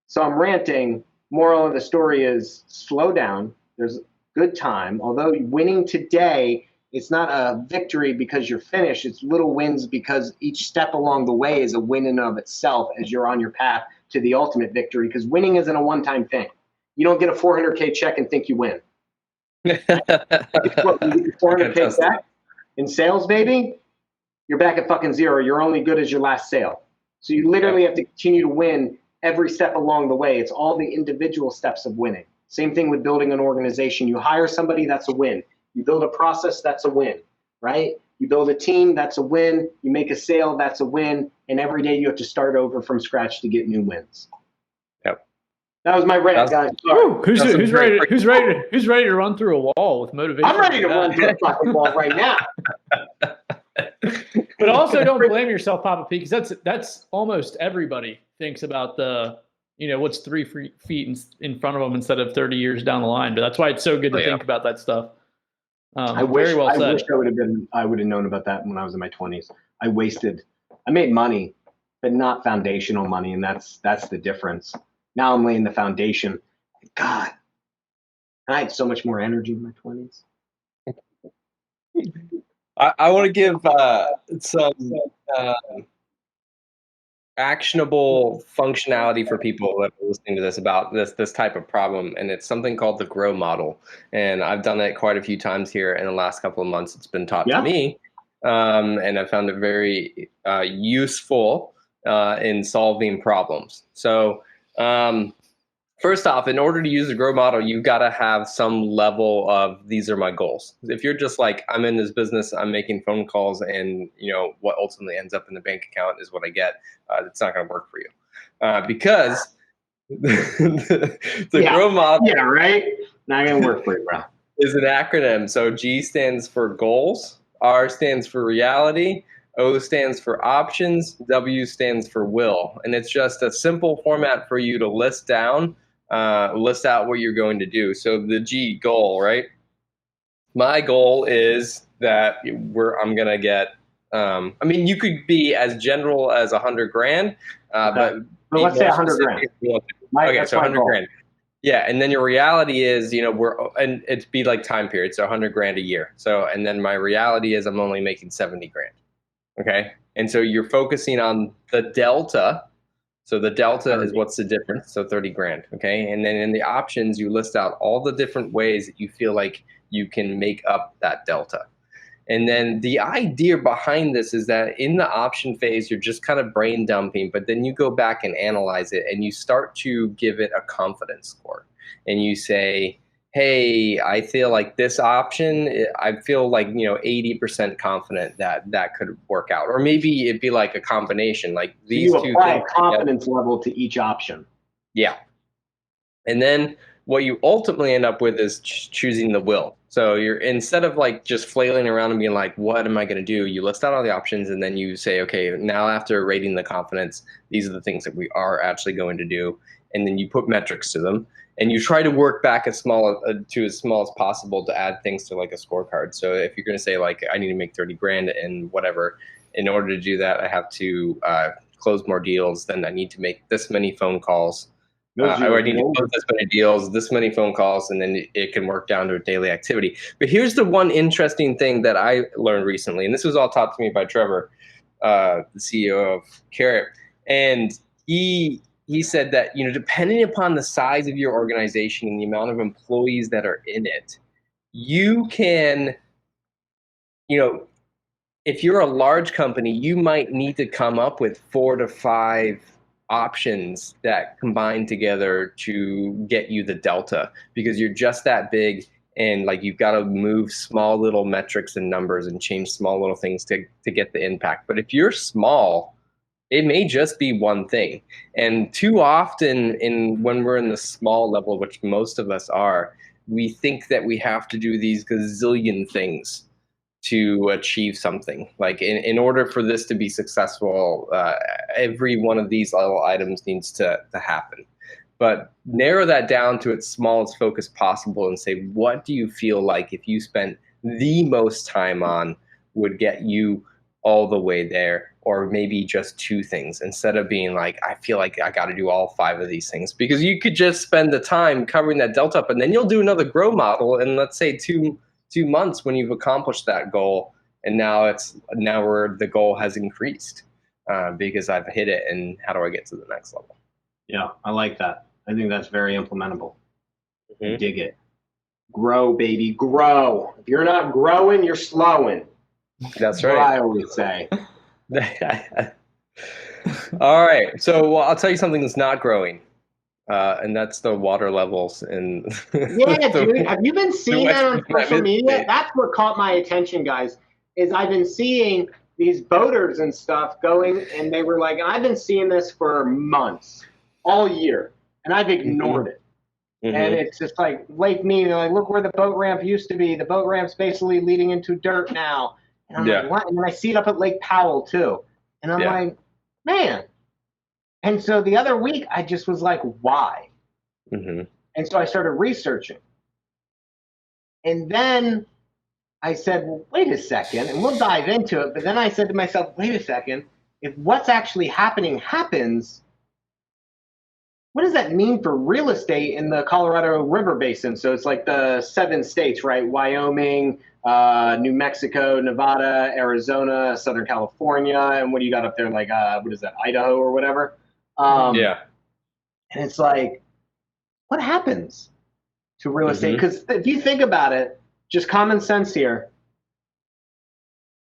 So I'm ranting. Moral of the story is slow down. There's good time. Although winning today, it's not a victory because you're finished. It's little wins because each step along the way is a win in and of itself as you're on your path to the ultimate victory, because winning isn't a one-time thing. You don't get a 400K check and think you win. What, you get your 400K check in sales, baby, you're back at fucking zero. You're only good as your last sale. So you literally have to continue to win every step along the way. It's all the individual steps of winning. Same thing with building an organization. You hire somebody, that's a win. You build a process, that's a win, right? You build a team, that's a win. You make a sale, that's a win. And every day you have to start over from scratch to get new wins. That was my rant, guys. Who's ready to run through a wall with motivation? I'm ready to run through a fucking wall right now. But also don't blame yourself, Papa P, because that's almost everybody thinks about the, what's 3 feet in front of them instead of 30 years down the line. But that's why it's so good to think about that stuff. I wish I would have known about that when I was in my 20s. I made money, but not foundational money, and that's the difference. Now I'm laying the foundation. God, I had so much more energy in my 20s. I want to give some actionable functionality for people that are listening to this about this type of problem, and it's something called the GROW model. And I've done it quite a few times here in the last couple of months. It's been taught to me, and I found it very useful in solving problems. So first off, in order to use the grow model, you've got to have some level of these are my goals. If you're just like, I'm in this business, I'm making phone calls, and what ultimately ends up in the bank account is what I get, it's not going to work for you because the grow model, yeah, right, not going to work for you, bro. Is an acronym. So G stands for goals, R stands for reality, O stands for options, W stands for will, and it's just a simple format for you to list out what you're going to do. So the G, goal, right? My goal is that I'm gonna get. I mean, you could be as general as 100 grand, but let's say 100 grand. Okay, so 100 grand. Yeah, and then your reality is, and it'd be like time period, so 100 grand a year. So, and then my reality is I'm only making 70 grand. Okay, and so you're focusing on the delta. So the delta is what's the difference. So 30 grand. Okay, and then in the options, you list out all the different ways that you feel like you can make up that delta. And then the idea behind this is that in the option phase, you're just kind of brain dumping, but then you go back and analyze it and you start to give it a confidence score. And you say, hey, I feel like this option, I feel like, 80% confident that that could work out. Or maybe it'd be like a combination, like these two things. You apply a confidence level to each option. Yeah. And then what you ultimately end up with is choosing the will. So you're, instead of like just flailing around and being like, what am I going to do? You list out all the options and then you say, okay, now after rating the confidence, these are the things that we are actually going to do. And then you put metrics to them and you try to work back as small as possible to add things to like a scorecard. So if you're going to say like, I need to make 30 grand and whatever, in order to do that, I have to close more deals. Then I need to make this many phone calls. I need to close this many deals, this many phone calls, and then it can work down to a daily activity. But here's the one interesting thing that I learned recently, and this was all taught to me by Trevor, the CEO of Carrot, and he said that depending upon the size of your organization and the amount of employees that are in it, you can, if you're a large company, you might need to come up with 4 to 5 options that combine together to get you the delta because you're just that big and like you've got to move small little metrics and numbers and change small little things to get the impact. But if you're small, it may just be one thing. And too often when we're in the small level, which most of us are, we think that we have to do these gazillion things to achieve something. Like in order for this to be successful, every one of these little items needs to happen. But narrow that down to its smallest focus possible and say, what do you feel like if you spent the most time on would get you all the way there? Or maybe just 2 things instead of being like, I feel like I got to do all 5 of these things, because you could just spend the time covering that delta up and then you'll do another grow model. And let's say 2 months when you've accomplished that goal, and now where the goal has increased because I've hit it, and how do I get to the next level? Yeah, I like that. I think that's very implementable. I dig it. Grow, baby, grow. If you're not growing, you're slowing. That's right. What I always say. All right, so I'll tell you something that's not growing. And that's the water levels in dude, have you been seeing that on social media? That's what caught my attention, guys, is I've been seeing these boaters and stuff going, and they were like, I've been seeing this for months, all year, and I've ignored it. And it's just like Lake Mead, they're like, look where the boat ramp used to be. The boat ramp's basically leading into dirt now. And I'm like, what? And then I see it up at Lake Powell too. And I'm like, man. And so the other week, I just was like, why? And so I started researching. And then I said, well, wait a second, and we'll dive into it. But then I said to myself, wait a second, if what's actually happening happens, what does that mean for real estate in the Colorado River Basin? So it's like the 7 states, right? Wyoming, New Mexico, Nevada, Arizona, Southern California. And what do you got up there? Like, what is that, Idaho or whatever? And it's like, what happens to real estate? Because if you think about it, just common sense here,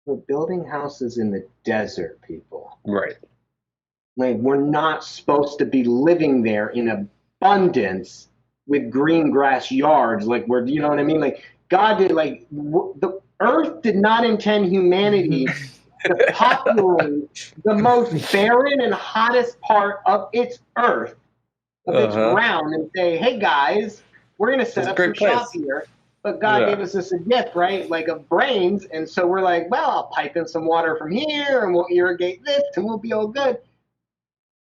we're building houses in the desert, people. Right. Like, we're not supposed to be living there in abundance with green grass yards. Like, we're, you know what I mean? Like, God did, like, the earth did not intend humanity to populate the most barren and hottest part of its earth, of its ground, and say, hey, guys, we're going to set up some shop here. But God gave us this a gift, right? Like, of brains. And so we're like, well, I'll pipe in some water from here and we'll irrigate this and we'll be all good.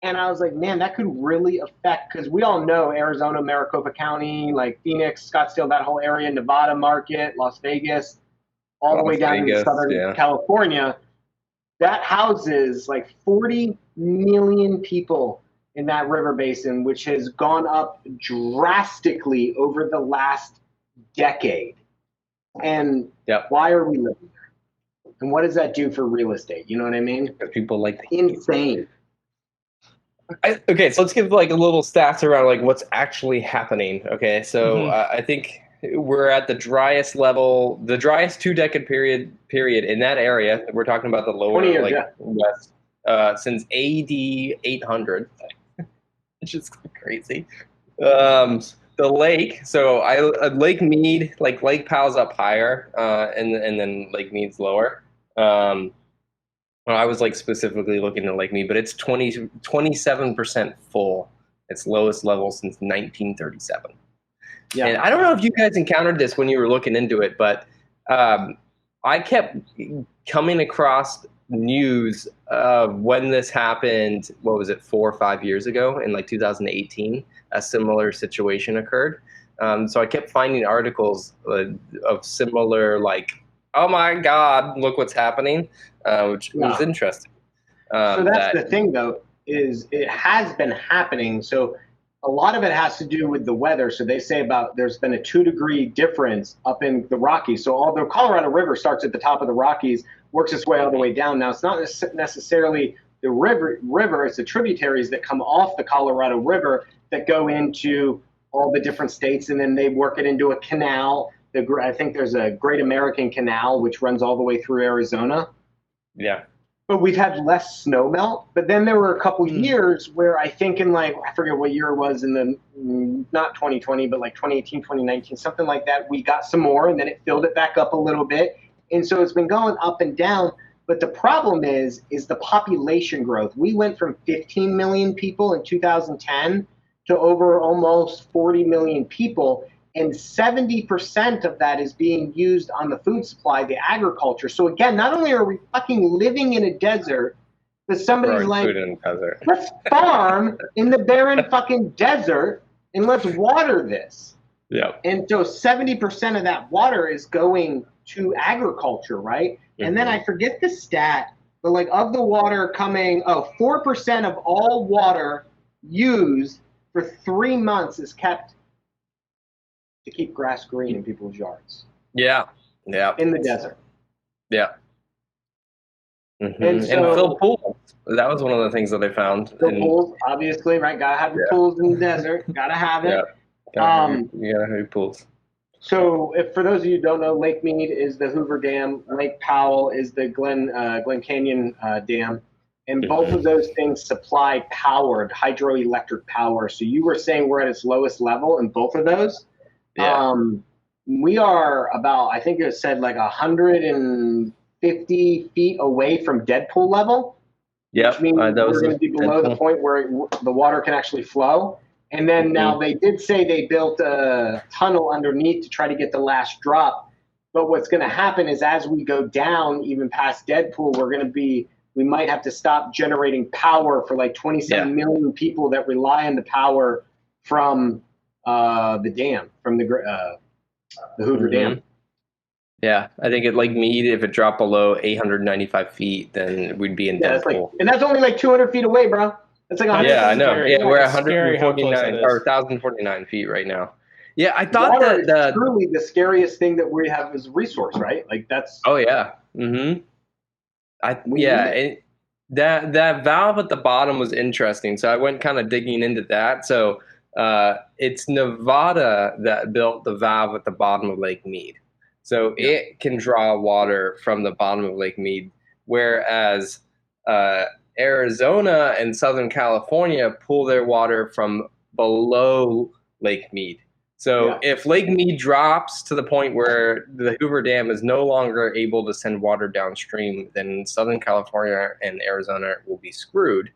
And I was like, man, that could really affect, because we all know Arizona, Maricopa County, like Phoenix, Scottsdale, that whole area, Nevada market, Las Vegas, all the way down to Southern California. That houses like 40 million people in that river basin, which has gone up drastically over the last decade. And why are we living there? And what does that do for real estate? You know what I mean? People like insane. Okay, so let's give like a little stats around like what's actually happening. Okay, so I think we're at the driest level, the driest 2-decade period in that area. We're talking about the lower west since AD 800, which is crazy. The lake, so Lake Mead, like Lake Powell's up higher, and then Lake Mead's lower. Well, I was like specifically looking at Lake Mead, but it's 27% full. Its lowest level since 1937. Yeah. And I don't know if you guys encountered this when you were looking into it, but I kept coming across news of when this happened. What was it, 4 or 5 years ago in like 2018? A similar situation occurred. So I kept finding articles of similar, like, oh my God, look what's happening, which was interesting. So that's the thing, though, is it has been happening. So a lot of it has to do with the weather. So they say there's been a 2-degree difference up in the Rockies. So although Colorado River starts at the top of the Rockies, works its way all the way down. Now, it's not necessarily the river, it's the tributaries that come off the Colorado River that go into all the different states, and then they work it into a canal. I think there's a Great American Canal, which runs all the way through Arizona. Yeah. But we've had less snow melt. But then there were a couple years where I think in I forget what year it was, in the, not 2020, but like 2018, 2019, something like that, we got some more, and then it filled it back up a little bit. And so it's been going up and down. But the problem is the population growth. We went from 15 million people in 2010 to over almost 40 million people. And 70% of that is being used on the food supply, the agriculture. So again, not only are we fucking living in a desert, but somebody's like, let's farm in the barren fucking desert and let's water this. Yeah. And so 70% of that water is going to agriculture, right? Mm-hmm. And then I forget the stat, but like of the water coming, 4% of all water used for 3 months is kept to keep grass green in people's yards. Yeah. Yeah. In the desert. Yeah. Mm-hmm. And fill pools. That was one of the things that they found. Fill pools, obviously, right? Gotta have your pools in the desert. Gotta have it. Yeah. You gotta have your pools. So, for those of you who don't know, Lake Mead is the Hoover Dam. Lake Powell is the Glen Canyon Dam. And both of those things supply hydroelectric power. So you were saying we're at its lowest level in both of those. Yeah. We are about, I think it said like 150 feet away from dead pool level. Yeah, which means we're going to be below the point where the water can actually flow. And then now they did say they built a tunnel underneath to try to get the last drop. But what's going to happen is as we go down, even past dead pool, we might have to stop generating power for like 27 million people that rely on the power from the dam, from the Hoover Dam. Yeah, I think it like Mead, if it dropped below 895 feet, then we'd be in dead pool. And that's only like 200 feet away, bro. That's like 100. Yeah, I know. Yeah, we're 149 or 1,049 feet right now. Yeah, I thought water is truly the scariest thing that we have as a resource, right? Like that's. Oh yeah. Mm-hmm. That valve at the bottom was interesting, so I went kind of digging into that. So it's Nevada that built the valve at the bottom of Lake Mead. So it can draw water from the bottom of Lake Mead, whereas Arizona and Southern California pull their water from below Lake Mead. So if Lake Mead drops to the point where the Hoover Dam is no longer able to send water downstream, then Southern California and Arizona will be screwed,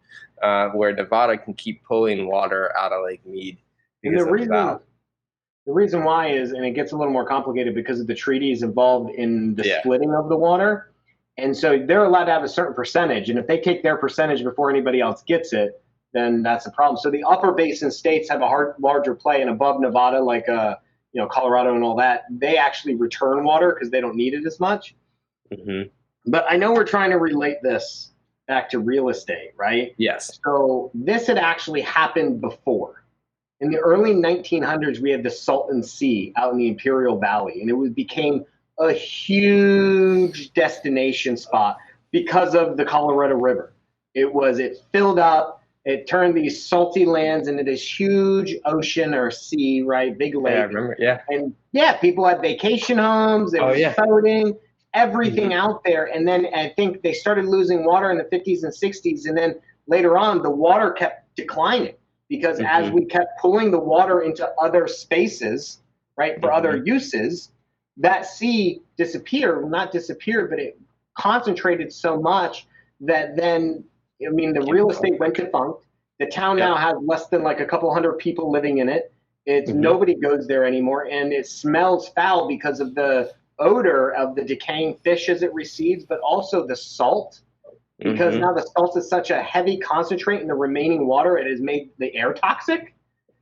where Nevada can keep pulling water out of Lake Mead. And the reason why is, and it gets a little more complicated because of the treaties involved in the splitting of the water. And so they're allowed to have a certain percentage. And if they take their percentage before anybody else gets it, then that's a problem. So the upper basin states have a larger play, and above Nevada, like Colorado and all that, they actually return water because they don't need it as much. Mm-hmm. But I know we're trying to relate this back to real estate, right? Yes. So this had actually happened before. In the early 1900s, we had the Salton Sea out in the Imperial Valley, and it became a huge destination spot because of the Colorado River. It filled up, it turned these salty lands into this huge ocean or sea, right? Big lake. Yeah, I remember, And people had vacation homes, they were boating, everything out there. And then I think they started losing water in the 50s and 60s, and then later on, the water kept declining. Because as we kept pulling the water into other spaces, right, for other uses, that sea disappeared. Well, not disappeared, but it concentrated so much that then, the real estate went defunct. The town now has less than like a couple hundred people living in it. It's nobody goes there anymore, and it smells foul because of the odor of the decaying fish as it recedes, but also the salt. Because now the salt is such a heavy concentrate in the remaining water, it has made the air toxic.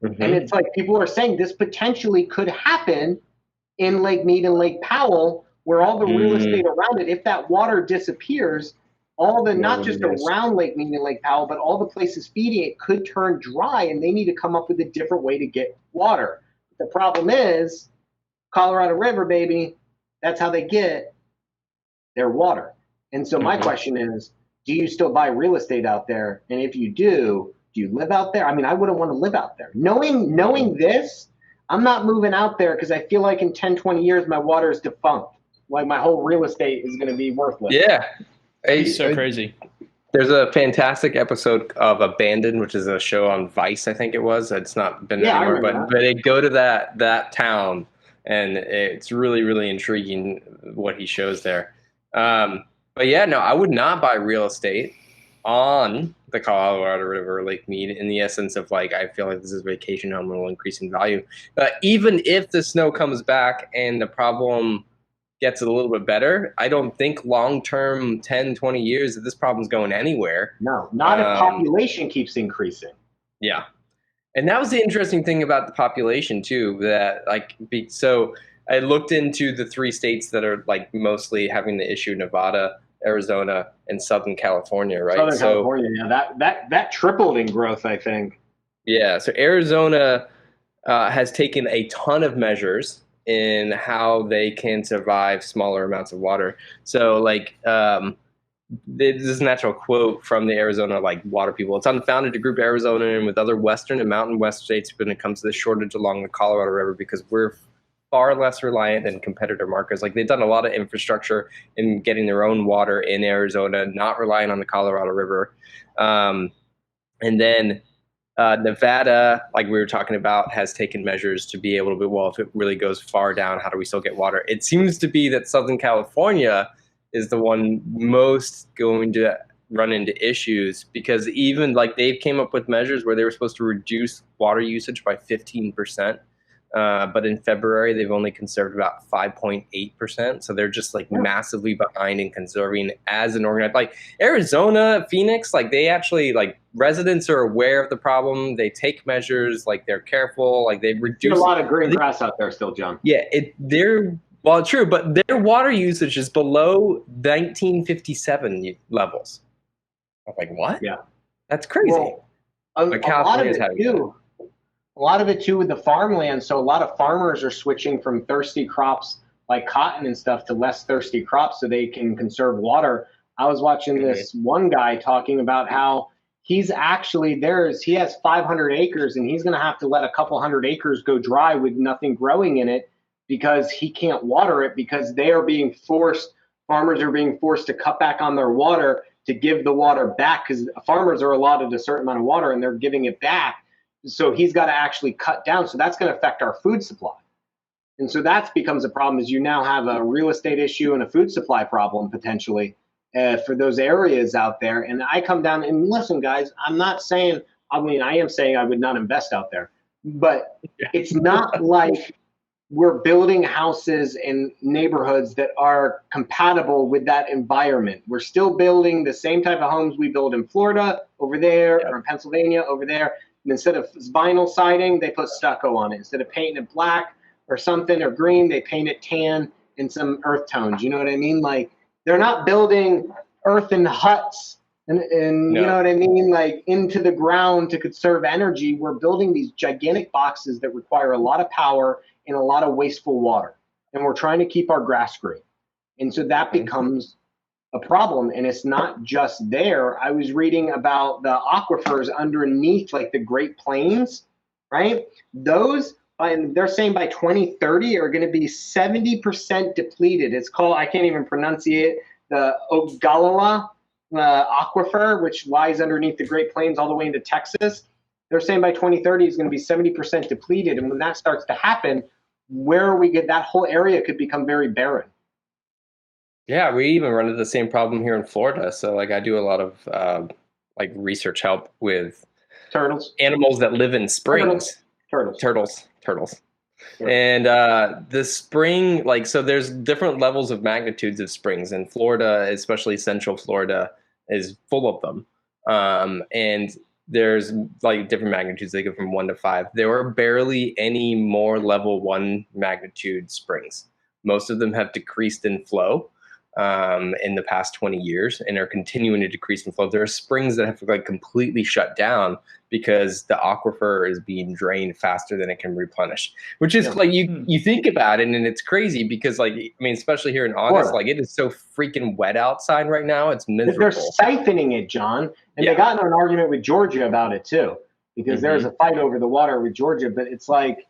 And it's like people are saying this potentially could happen in Lake Mead and Lake Powell, where all the real estate around it, if that water disappears, not just around Lake Mead and Lake Powell, but all the places feeding it could turn dry, and they need to come up with a different way to get water. The problem is Colorado River, baby, that's how they get their water. And so my question is, do you still buy real estate out there? And if you do you live out there? I wouldn't want to live out there. Knowing this, I'm not moving out there because I feel like in 10, 20 years, my water is defunct. Like my whole real estate is going to be worthless. Yeah. It's so crazy. There's a fantastic episode of Abandoned, which is a show on Vice, I think it was. It's not been anymore, but they go to that town, and it's really, really intriguing what he shows there. But I would not buy real estate on the Colorado River, Lake Mead, in the essence of I feel like this is a vacation home and will increase in value. Even if the snow comes back and the problem gets a little bit better, I don't think long-term, 10, 20 years, that this problem's going anywhere. No, not if population keeps increasing. Yeah. And that was the interesting thing about the population too, that so I looked into the 3 states that are mostly having the issue: Nevada, Arizona, and Southern California, right? California, that tripled in growth, I think. Yeah, so Arizona has taken a ton of measures in how they can survive smaller amounts of water. So this is an actual quote from the Arizona water people. It's unfounded to group Arizona in with other western and mountain west states when it comes to the shortage along the Colorado River, because we're far less reliant than competitor markets. They've done a lot of infrastructure in getting their own water in Arizona, not relying on the Colorado River. And then Nevada, like we were talking about, has taken measures to be able to, if it really goes far down, how do we still get water? It seems to be that Southern California is the one most going to run into issues, because even they've came up with measures where they were supposed to reduce water usage by 15%. But in February, they've only conserved about 5.8%. So they're just massively behind in conserving as an organized. Arizona, Phoenix, they actually, residents are aware of the problem. They take measures, they're careful, they've reduced. There's a lot of green grass out there still, John. Yeah, true, but their water usage is below 1957 levels. I'm like, what? Yeah. That's crazy. Well, a lot of it too with the farmland. So a lot of farmers are switching from thirsty crops like cotton and stuff to less thirsty crops so they can conserve water. I was watching this one guy talking about how he's actually he has 500 acres and he's going to have to let a couple hundred acres go dry with nothing growing in it because he can't water it because farmers are being forced to cut back on their water to give the water back because farmers are allotted a certain amount of water and they're giving it back. So he's got to actually cut down. So that's going to affect our food supply. And so that becomes a problem is you now have a real estate issue and a food supply problem potentially for those areas out there. And I come down and listen, guys, I am saying I would not invest out there, but it's not like we're building houses in neighborhoods that are compatible with that environment. We're still building the same type of homes we build in Florida over there or in Pennsylvania over there. And instead of vinyl siding, they put stucco on it. Instead of painting it black or something or green, they paint it tan and some earth tones. You know what I mean? Like they're not building earthen huts and you know what I mean? Like into the ground to conserve energy. We're building these gigantic boxes that require a lot of power and a lot of wasteful water. And we're trying to keep our grass green. And so that becomes a problem. And it's not just there. I was reading about the aquifers underneath like the Great Plains, right? Those, they're saying by 2030 are going to be 70% depleted. It's called, I can't even pronunciate the Ogallala aquifer, which lies underneath the Great Plains all the way into Texas. They're saying by 2030 is going to be 70% depleted. And when that starts to happen, that whole area could become very barren. Yeah, we even run into the same problem here in Florida. So like I do a lot of like research help with animals that live in springs. Turtles. And the spring, like, so there's different levels of magnitudes of springs, and Florida, especially Central Florida, is full of them. And there's like different magnitudes. They go from 1 to 5. There are barely any more level 1 magnitude springs. Most of them have decreased in flow in the past 20 years and are continuing to decrease in flow. There are springs that have like completely shut down because the aquifer is being drained faster than it can replenish, which is like you think about it and it's crazy because like, I mean, especially here in August, like it is so freaking wet outside right now. It's miserable. They're siphoning it, John. And they got in an argument with Georgia about it too, because there's a fight over the water with Georgia, but it's like,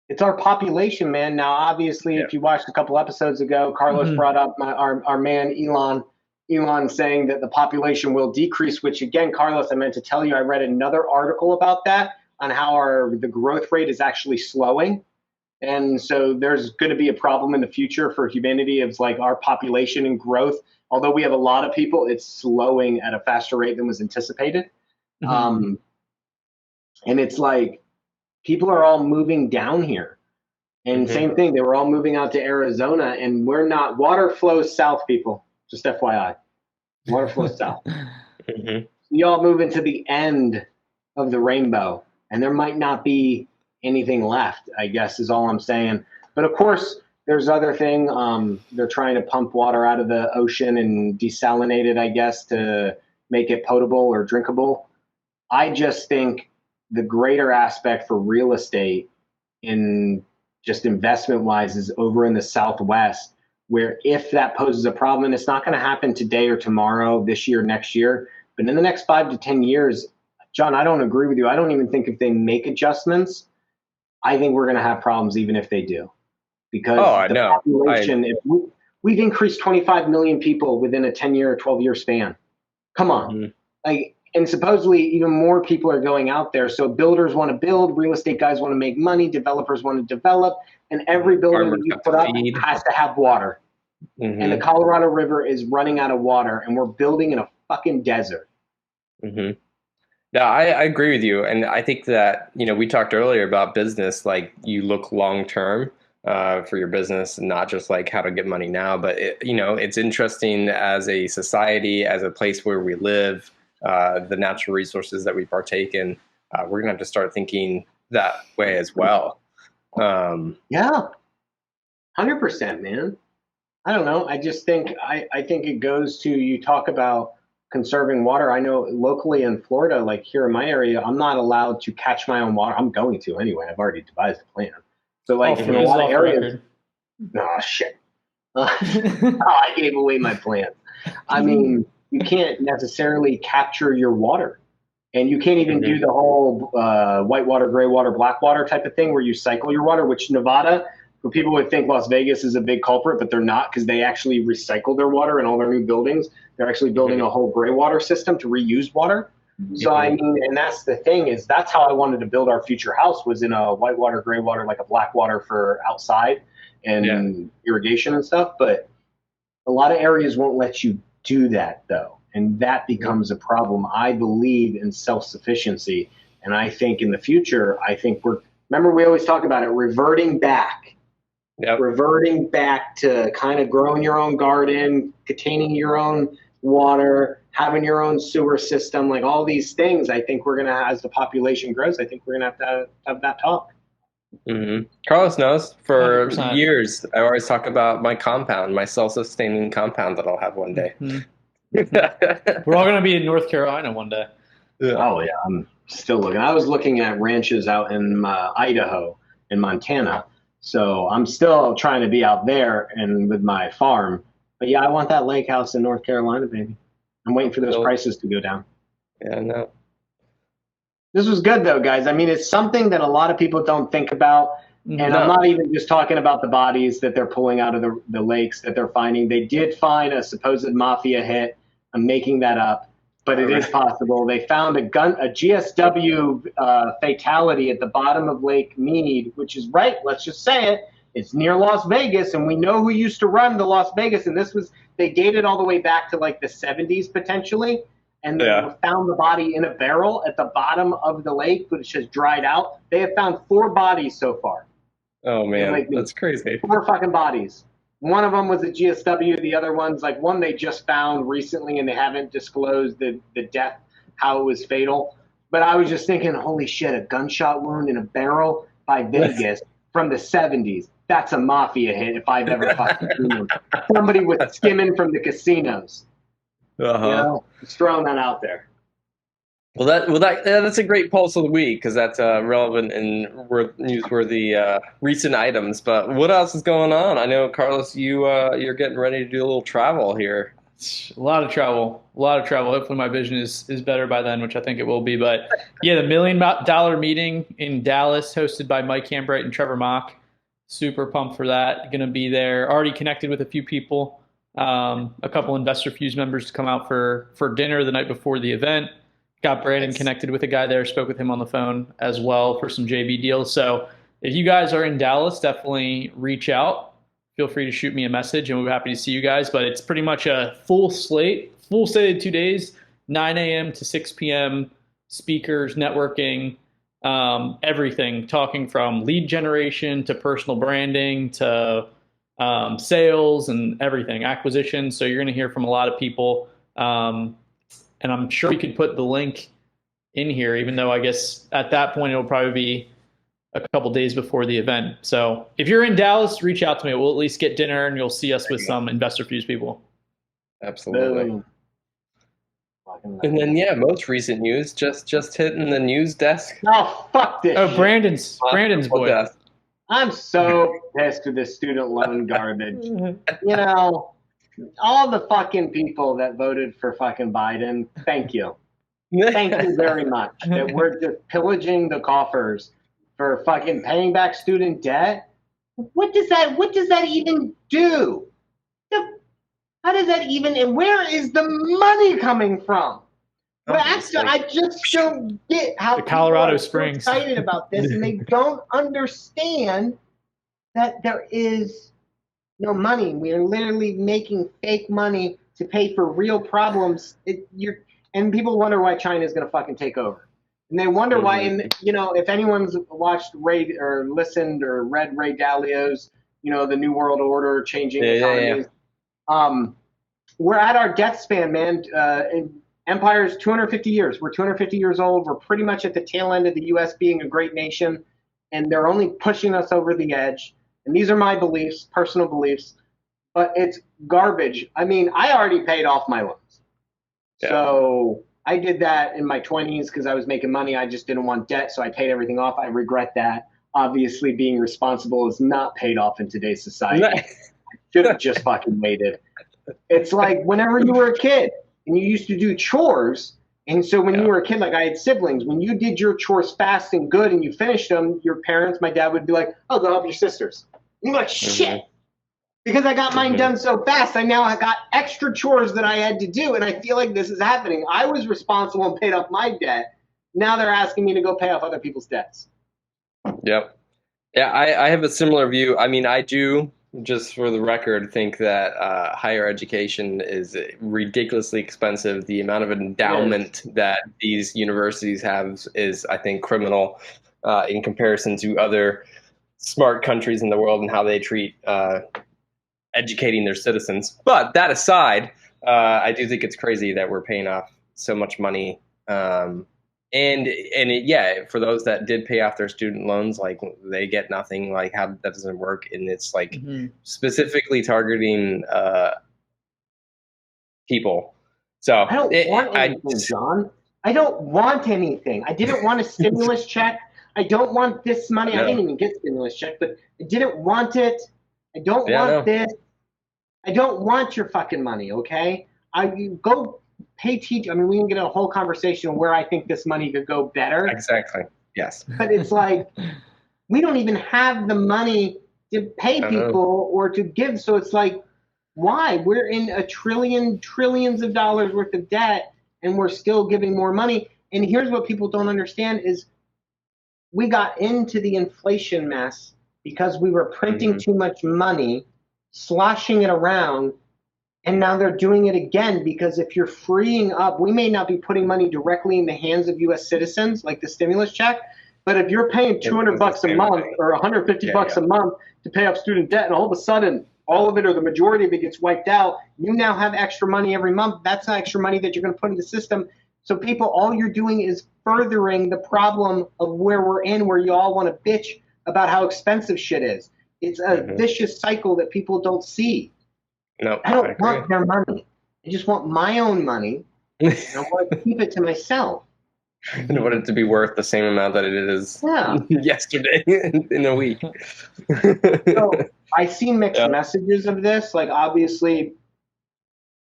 it's our population, man. Now, obviously, if you watched a couple episodes ago, Carlos brought up our man, Elon saying that the population will decrease, which again, Carlos, I meant to tell you, I read another article about that on how the growth rate is actually slowing. And so there's going to be a problem in the future for humanity of like our population and growth. Although we have a lot of people, it's slowing at a faster rate than was anticipated. And it's like people are all moving down here. And same thing, they were all moving out to Arizona, and we're not. Water flows south, people. Just FYI. Water flows south. You all move into the end of the rainbow, and there might not be anything left, I guess, is all I'm saying. But of course, there's other thing. They're trying to pump water out of the ocean and desalinate it, I guess, to make it potable or drinkable. I just think the greater aspect for real estate in just investment wise is over in the Southwest, where if that poses a problem, and it's not going to happen today or tomorrow, this year, next year, but in the next 5 to 10 years, John, I don't agree with you. I don't even think if they make adjustments, I think we're going to have problems even if they do. Because population, if we've increased 25 million people within a 10-year or 12-year span. Come on. And supposedly even more people are going out there. So builders want to build, real estate guys want to make money, developers want to develop, and every building that you put up has to have water. And the Colorado River is running out of water, and we're building in a fucking desert. No, I agree with you. And I think that, you know, we talked earlier about business, like you look long term for your business, not just like how to get money now, but you know, it's interesting as a society, as a place where we live, the natural resources that we partake in, we're gonna have to start thinking that way as well. Yeah, 100%, man. I don't know. I just think I think it goes to, you talk about conserving water. I know locally in Florida, like here in my area, I'm not allowed to catch my own water. I'm going to anyway. I've already devised a plan. So like in a lot of areas, shit. I gave away my plan. I mean, you can't necessarily capture your water. And you can't even do the whole white water, gray water, black water type of thing where you cycle your water, which Nevada, where people would think Las Vegas is a big culprit, but they're not, because they actually recycle their water in all their new buildings. They're actually building a whole gray water system to reuse water. So, I mean, and that's the thing, is that's how I wanted to build our future house, was in a white water, gray water, like a black water for outside and irrigation and stuff. But a lot of areas won't let you do that, though. And that becomes a problem. I believe in self-sufficiency. And I think in the future, remember we always talk about it, reverting back. Reverting back to kind of growing your own garden, containing your own water, having your own sewer system, like all these things. I think we're going to, as the population grows, I think we're going to have that talk. Carlos knows. For 100%. years, I always talk about my compound, my self-sustaining compound that I'll have one day. We're all going to be in North Carolina one day. Oh, yeah. I'm still looking. I was looking at ranches out in Idaho and Montana. So I'm still trying to be out there and with my farm. But yeah, I want that lake house in North Carolina, baby. I'm waiting for those prices to go down. Yeah, I know. This was good, though, guys. I mean, it's something that a lot of people don't think about. And I'm not even just talking about the bodies that they're pulling out of the lakes that they're finding. They did find a supposed mafia hit. I'm making that up, but it is possible. They found a GSW fatality at the bottom of Lake Mead, which is right. Let's just say it. It's near Las Vegas, and we know who used to run the Las Vegas. And they dated all the way back to like the 70s potentially. And they found the body in a barrel at the bottom of the lake, which has dried out. They have found 4 bodies so far. Oh, man, that's crazy. 4 fucking bodies. One of them was a GSW. The other one's like one they just found recently, and they haven't disclosed the death, how it was fatal. But I was just thinking, holy shit, a gunshot wound in a barrel by Vegas from the 70s. That's a mafia hit if I've ever fucking seen them. Somebody was skimming from the casinos. You know, just throwing that out there. Well, that's a great pulse of the week, because that's relevant and newsworthy recent items. But what else is going on? I know, Carlos, you're getting ready to do a little travel here. A lot of travel. Hopefully my vision is better by then, which I think it will be. But yeah, the $1 million meeting in Dallas, hosted by Mike Hambright and Trevor Mock. Super pumped for that. Going to be there. Already connected with a few people. A couple Investor Fuse members to come out for dinner the night before the event. Got Brandin connected with a guy there, spoke with him on the phone as well for some JV deals. So if you guys are in Dallas, definitely reach out. Feel free to shoot me a message, and we'll be happy to see you guys. But it's pretty much a full slate of 2 days, 9 a.m. to 6 p.m., speakers, networking, everything, talking from lead generation to personal branding to sales and everything, acquisition. So you're going to hear from a lot of people. And I'm sure we could put the link in here, even though I guess at that point it'll probably be a couple days before the event. So if you're in Dallas, reach out to me. We'll at least get dinner, and you'll see us with some Investor Fuse people. Absolutely. And then, most recent news, just hitting the news desk. Oh, fuck this. Oh, shit. Brandin's boy. Desk. I'm so pissed with this student loan garbage. You know, all the fucking people that voted for fucking Biden, thank you. Thank you very much. That we're just pillaging the coffers for fucking paying back student debt. What does that even do? How does that even, and where is the money coming from? Well, actually, I just don't get how the Colorado people are Springs so excited about this, and they don't understand that there is no money. We are literally making fake money to pay for real problems. And people wonder why China is going to fucking take over. And they wonder why, and if anyone's watched Ray or listened or read Ray Dalio's, the New World Order, changing economies. We're at our death span, man. Empire is 250 years. We're 250 years old. We're pretty much at the tail end of the U.S. being a great nation, and they're only pushing us over the edge. And these are my beliefs, personal beliefs, but it's garbage. I mean, I already paid off my loans. Yeah. So I did that in my 20s because I was making money. I just didn't want debt, so I paid everything off. I regret that. Obviously, being responsible is not paid off in today's society. I should have just fucking waited. It's like whenever you were a kid and you used to do chores And so when you were a kid, like I had siblings, when you did your chores fast and good and you finished them, your parents, my dad would be like, oh, go help your sisters. And you're like, shit. Because I got mine done so fast, I got extra chores that I had to do, and I feel like this is happening. I was responsible and paid off my debt. Now they're asking me to go pay off other people's debts. Yep. Yeah, I have a similar view. I mean, I do, just for the record, think that higher education is ridiculously expensive. The amount of endowment that these universities have is, I think, criminal in comparison to other smart countries in the world and how they treat educating their citizens. But that aside, I do think it's crazy that we're paying off so much money. For those that did pay off their student loans, like they get nothing. Like how that doesn't work, and it's like specifically targeting people. So I don't want anything, John. I don't want anything. I didn't want a stimulus check. I don't want this money. I didn't even get stimulus check, but I didn't want it. I don't want this. I don't want your fucking money, okay? You go pay teach. I mean, we can get a whole conversation where I think this money could go better. Exactly. Yes. But it's like we don't even have the money to pay people or to give. So it's like, why? We're in trillions of dollars worth of debt, and we're still giving more money. And here's what people don't understand is we got into the inflation mess because we were printing too much money, sloshing it around, and now they're doing it again because if you're freeing up, we may not be putting money directly in the hands of U.S. citizens like the stimulus check, but if you're paying $200 a month or $150 a month to pay off student debt, and all of a sudden all of it or the majority of it gets wiped out, you now have extra money every month. That's not extra money that you're going to put in the system. So people, all you're doing is furthering the problem of where we're in, where you all want to bitch about how expensive shit is. It's a vicious cycle that people don't see. No, I don't want their money. I just want my own money. And I want to keep it to myself. I want it to be worth the same amount that it is yesterday in a week. So I see mixed messages of this. Like, obviously,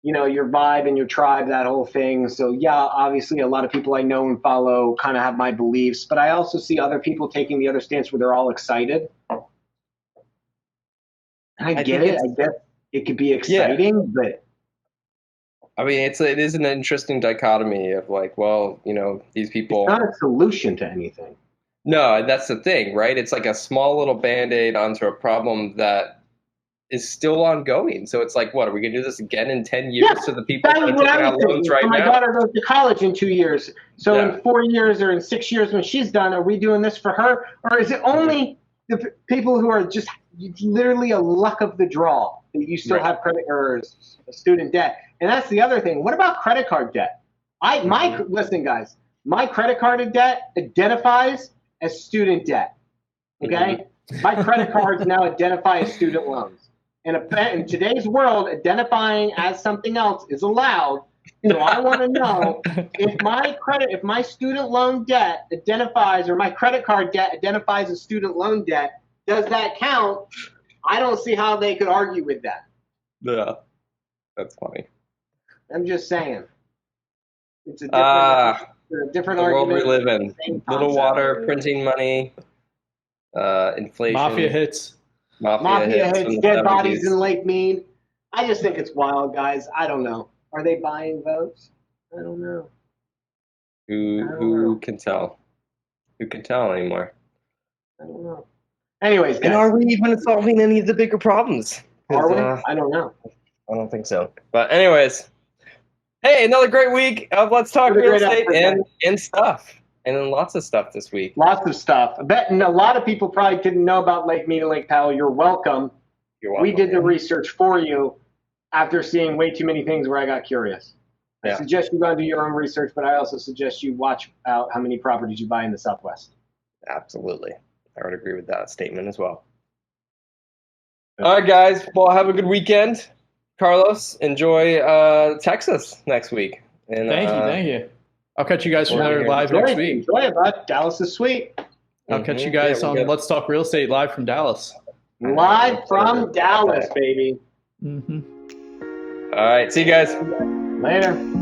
you know, your vibe and your tribe, that whole thing. So, yeah, obviously a lot of people I know and follow kind of have my beliefs. But I also see other people taking the other stance where they're all excited. And I get it. I guess it could be exciting, but I mean, it is an interesting dichotomy of like, well, you know, these people. It's not a solution to anything. No, that's the thing, right? It's like a small little Band-Aid onto a problem that is still ongoing. So it's like, what, are we going to do this again in 10 years to the people that are taking out loans right now? My daughter goes to college in 2 years. So in 4 years or in 6 years when she's done, are we doing this for her? Or is it only the people who are just literally a luck of the draw that you still have credit or student debt? And that's the other thing. What about credit card debt? Listen, guys, my credit card debt identifies as student debt. Okay? My credit cards now identify as student loans. And in today's world, identifying as something else is allowed. So I want to know if my student loan debt identifies, or my credit card debt identifies as student loan debt, does that count? I don't see how they could argue with that. Yeah, that's funny. I'm just saying. It's a different the argument. world we live in. Little water, printing money, inflation. Mafia hits. Mafia hits, dead bodies in Lake Mead. I just think it's wild, guys. I don't know. Are they buying votes? I don't know. Who can tell? Who can tell anymore? I don't know. Anyways, guys. And are we even solving any of the bigger problems? Are we? I don't know. I don't think so. But anyways, hey, another great week of Let's Talk Real Estate and stuff. And then lots of stuff this week. Lots of stuff. I bet a lot of people probably didn't know about Lake Mead and Lake Powell. You're welcome. We did the research for you after seeing way too many things where I got curious. I suggest you go and do your own research, but I also suggest you watch out how many properties you buy in the Southwest. Absolutely. I would agree with that statement as well. All right, guys. Well, have a good weekend. Carlos, enjoy Texas next week. And, thank you. I'll catch you guys from there live next week. Enjoy it, bud. Dallas is sweet. I'll catch you guys on Let's Talk Real Estate live from Dallas. Live from Dallas, baby. Mm-hmm. All right. See you guys. Later.